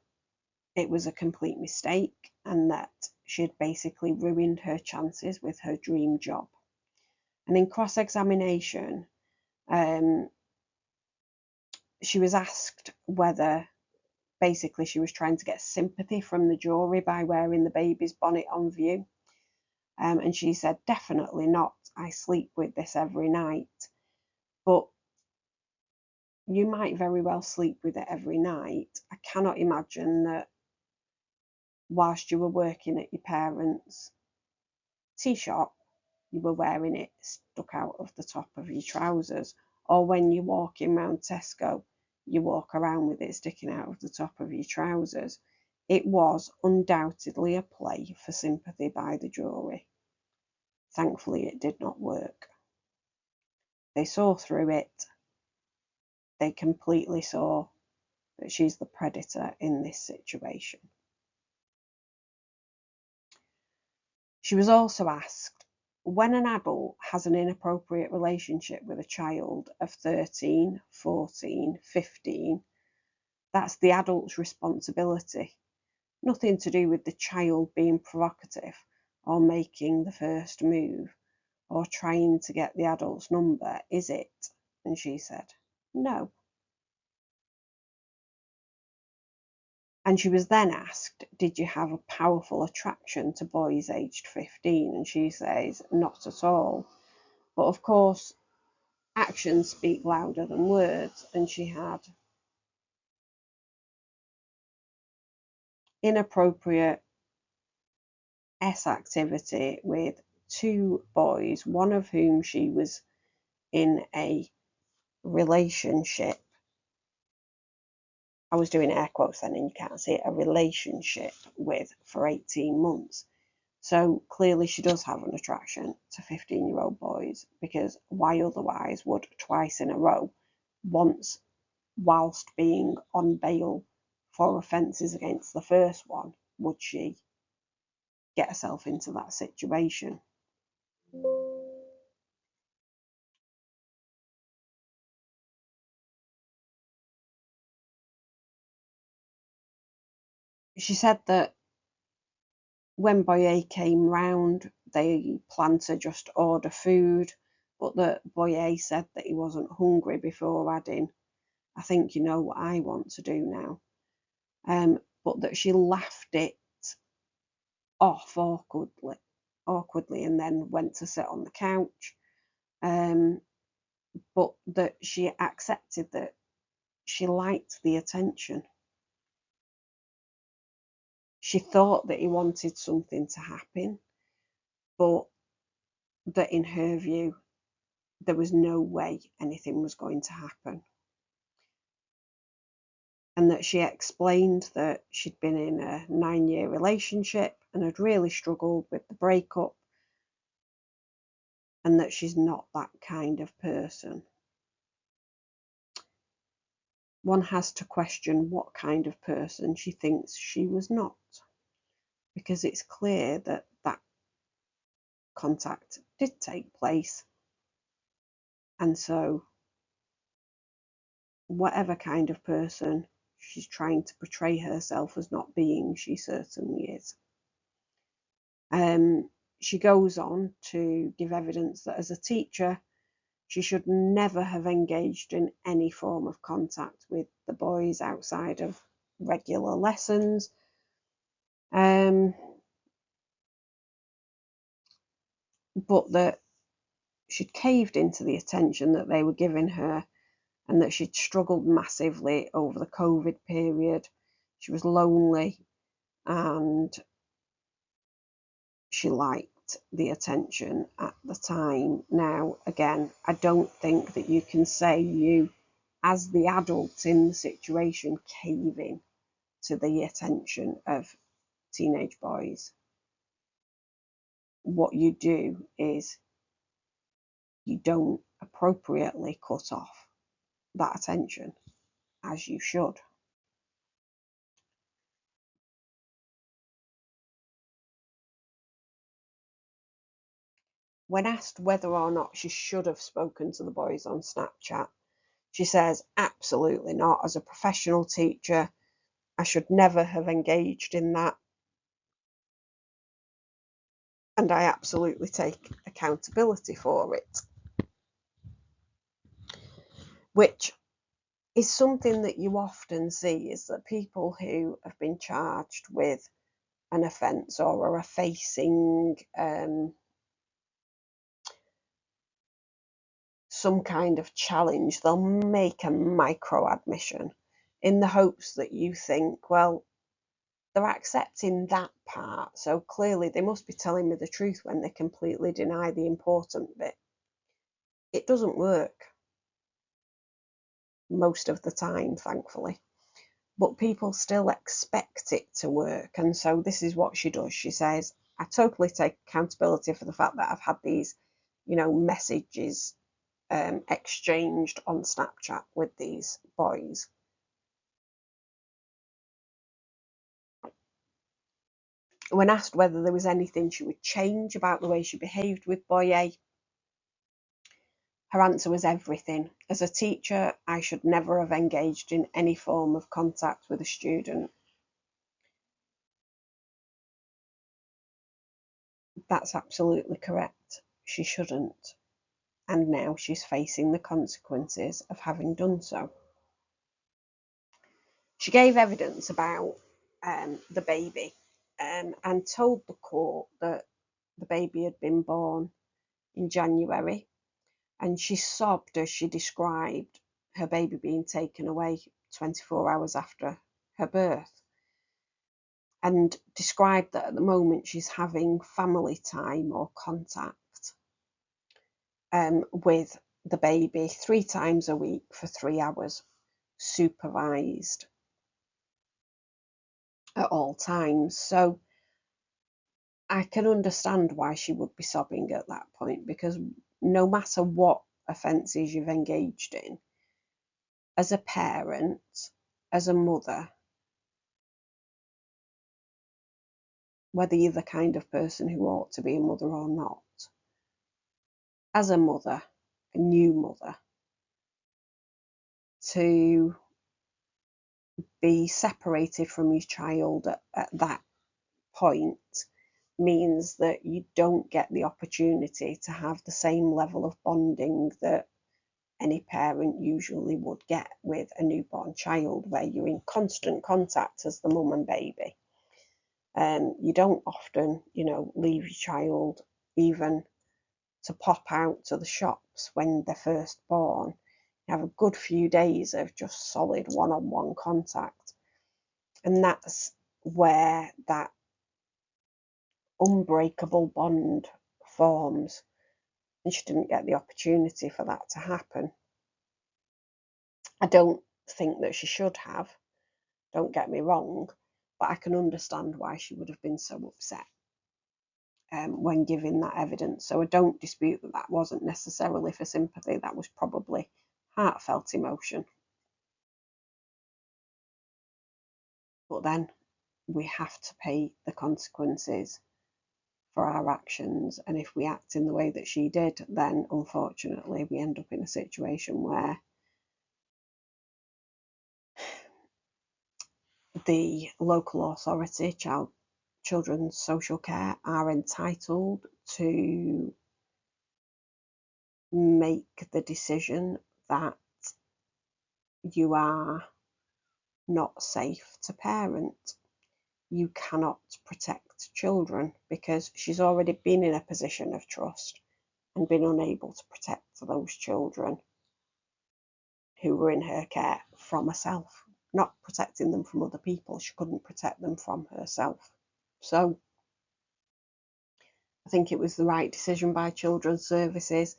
S1: it was a complete mistake and that she had basically ruined her chances with her dream job. And in cross-examination, she was asked whether basically she was trying to get sympathy from the jury by wearing the baby's bonnet on view. And she said, definitely not. I sleep with this every night. But you might very well sleep with it every night. I cannot imagine that whilst you were working at your parents' tea shop, you were wearing it stuck out of the top of your trousers, or when you're walking around Tesco, you walk around with it sticking out of the top of your trousers. It was undoubtedly a play for sympathy by the jury. Thankfully, it did not work. They saw through it. They completely saw that she's the predator in this situation. She was also asked, when an adult has an inappropriate relationship with a child of 13, 14, 15, that's the adult's responsibility. Nothing to do with the child being provocative or making the first move or trying to get the adult's number, is it? And she said, no. And she was then asked, did you have a powerful attraction to boys aged 15? And she says, not at all. But of course, actions speak louder than words, and she had inappropriate activity with 2 boys, one of whom she was in a relationship. I was doing air quotes then and you can't see it, a relationship with for 18 months. So clearly she does have an attraction to 15-year-old boys, because why otherwise would twice in a row, once whilst being on bail for offences against the first one, would she get herself into that situation? She said that when Boy A came round, they planned to just order food, but that Boy A said that he wasn't hungry before adding, I think you know what I want to do now. But that she laughed it off awkwardly and then went to sit on the couch. But that she accepted that she liked the attention. She thought that he wanted something to happen, but that in her view, there was no way anything was going to happen. And that she explained that she'd been in a 9-year relationship and had really struggled with the breakup, and that she's not that kind of person. One has to question what kind of person she thinks she was not, because it's clear that that contact did take place. And so whatever kind of person she's trying to portray herself as not being, she certainly is. She goes on to give evidence that as a teacher, she should never have engaged in any form of contact with the boys outside of regular lessons. But that she'd caved into the attention that they were giving her, and that she'd struggled massively over the COVID period. She was lonely and she liked the attention at the time. Now, again, I don't think that you can say you, as the adult in the situation, caving to the attention of teenage boys. What you do is you don't appropriately cut off that attention, as you should. When asked whether or not she should have spoken to the boys on Snapchat, she says, absolutely not. As a professional teacher, I should never have engaged in that. And I absolutely take accountability for it. Which is something that you often see, is that people who have been charged with an offence or are facing some kind of challenge, they'll make a micro admission in the hopes that you think, well, they're accepting that part, so clearly they must be telling me the truth when they completely deny the important bit. It doesn't work most of the time, thankfully, but people still expect it to work. And so this is what she does. She says, I totally take accountability for the fact that I've had these, messages exchanged on Snapchat with these boys. When asked whether there was anything she would change about the way she behaved with Boy A, her answer was everything. As a teacher, I should never have engaged in any form of contact with a student. That's absolutely correct. she shouldn't, and now she's facing the consequences of having done so. She gave evidence about the baby and told the court that the baby had been born in January, and she sobbed as she described her baby being taken away 24 hours after her birth, and described that at the moment she's having family time or contact with the baby 3 times a week for 3 hours, supervised at all times. So I can understand why she would be sobbing at that point, because no matter what offences you've engaged in, as a parent, as a mother, whether you're the kind of person who ought to be a mother or not, as a mother, a new mother, to be separated from your child at that point means that you don't get the opportunity to have the same level of bonding that any parent usually would get with a newborn child, where you're in constant contact as the mum and baby. You don't often, leave your child even to pop out to the shops when they're first born. You have a good few days of just solid one-on-one contact. And that's where that unbreakable bond forms. And she didn't get the opportunity for that to happen. I don't think that she should have, don't get me wrong, but I can understand why she would have been so upset when giving that evidence. So I don't dispute that that wasn't necessarily for sympathy, that was probably heartfelt emotion. But then we have to pay the consequences for our actions, and if we act in the way that she did, then unfortunately we end up in a situation where the local authority, children's social care, are entitled to make the decision that you are not safe to parent. You cannot protect children, because she's already been in a position of trust and been unable to protect those children who were in her care from herself. Not protecting them from other people, she couldn't protect them from herself. So I think it was the right decision by Children's Services.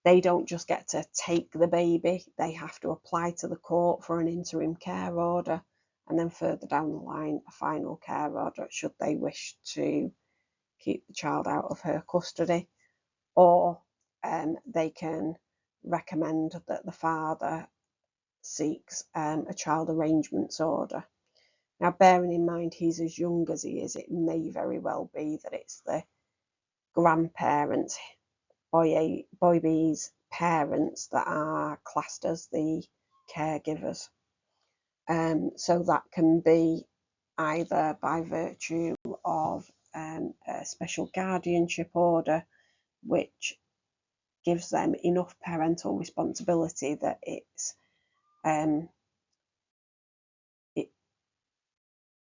S1: They don't just get to take the baby, they have to apply to the court for an interim care order, and then further down the line a final care order should they wish to keep the child out of her custody, or they can recommend that the father seeks a child arrangements order. Now, bearing in mind he's as young as he is, it may very well be that it's the grandparents, boy B's parents, that are classed as the caregivers. So that can be either by virtue of a special guardianship order, which gives them enough parental responsibility that it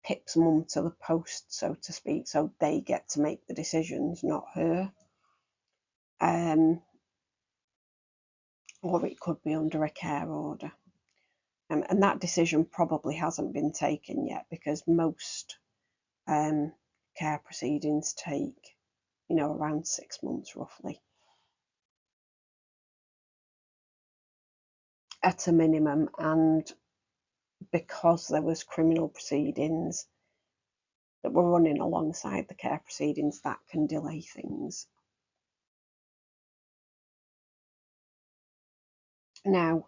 S1: pips mum to the post, so to speak, so they get to make the decisions, not her. Or it could be under a care order. And that decision probably hasn't been taken yet, because most care proceedings take, around 6 months roughly, at a minimum. And because there was criminal proceedings that were running alongside the care proceedings, that can delay things. Now,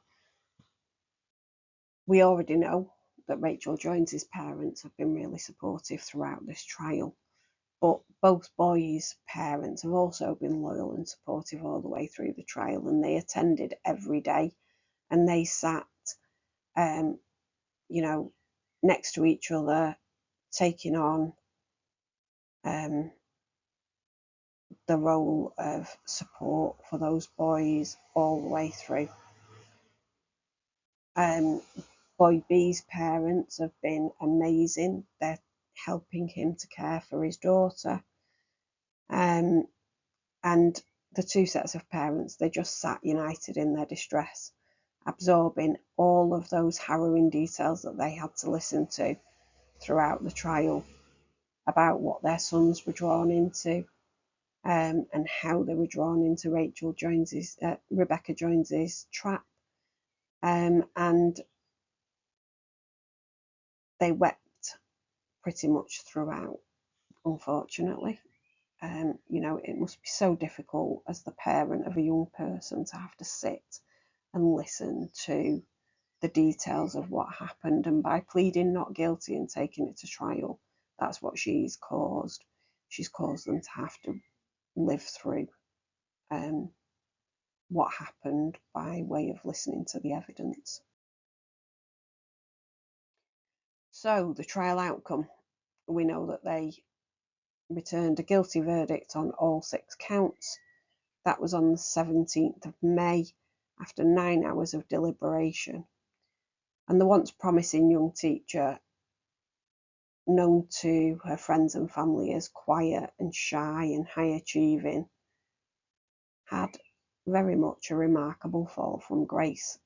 S1: we already know that Rachel Joynes' parents have been really supportive throughout this trial, but both boys' parents have also been loyal and supportive all the way through the trial, and they attended every day, and they sat, next to each other, taking on the role of support for those boys all the way through. Boy B's parents have been amazing. They're helping him to care for his daughter. And the two sets of parents, they just sat united in their distress, absorbing all of those harrowing details that they had to listen to throughout the trial about what their sons were drawn into, and how they were drawn into Rebecca Joynes's trap. And they wept pretty much throughout, unfortunately. It must be so difficult as the parent of a young person to have to sit and listen to the details of what happened. And by pleading not guilty and taking it to trial, that's what she's caused. She's caused them to have to live through what happened by way of listening to the evidence. So the trial outcome, we know that they returned a guilty verdict on all 6 counts. That was on the 17th of May, after 9 hours of deliberation. And the once promising young teacher, known to her friends and family as quiet and shy and high achieving, had very much a remarkable fall from grace.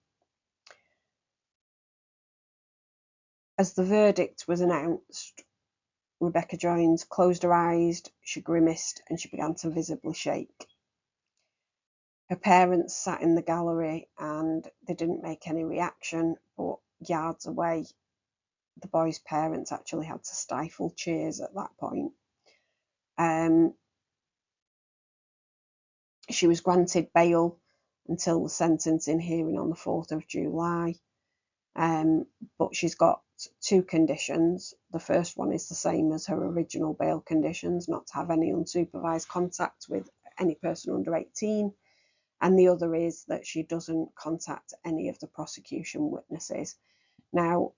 S1: As the verdict was announced, Rebecca Joynes closed her eyes, she grimaced, and she began to visibly shake. Her parents sat in the gallery and they didn't make any reaction, but yards away, the boy's parents actually had to stifle cheers at that point. She was granted bail until the sentencing hearing on the 4th of July. But she's got 2 conditions. The first one is the same as her original bail conditions, not to have any unsupervised contact with any person under 18. And the other is that she doesn't contact any of the prosecution witnesses. Now,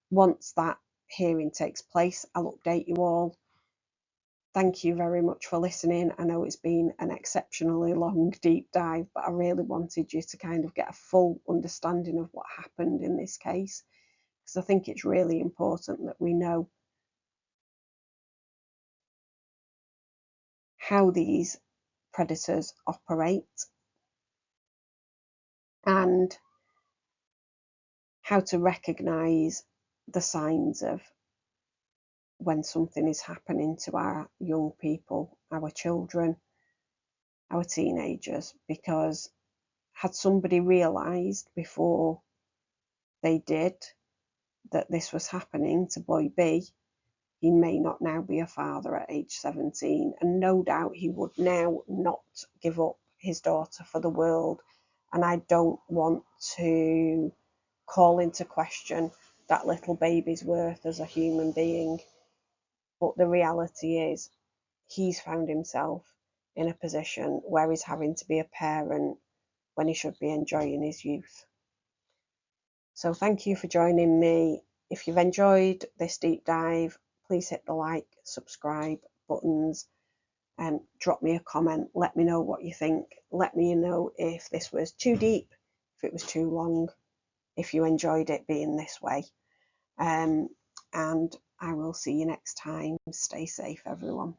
S1: once that hearing takes place, I'll update you all. Thank you very much for listening. I know it's been an exceptionally long deep dive, but I really wanted you to kind of get a full understanding of what happened in this case, because I think it's really important that we know how these predators operate and how to recognise the signs of when something is happening to our young people, our children, our teenagers, because had somebody realised before they did that this was happening to boy B, he may not now be a father at age 17, and no doubt he would now not give up his daughter for the world. And I don't want to call into question that little baby's worth as a human being, but the reality is he's found himself in a position where he's having to be a parent when he should be enjoying his youth. So thank you for joining me. If you've enjoyed this deep dive, please hit the like, subscribe buttons, and drop me a comment. Let me know what you think. Let me know if this was too deep, if it was too long, if you enjoyed it being this way. And I will see you next time. Stay safe, everyone.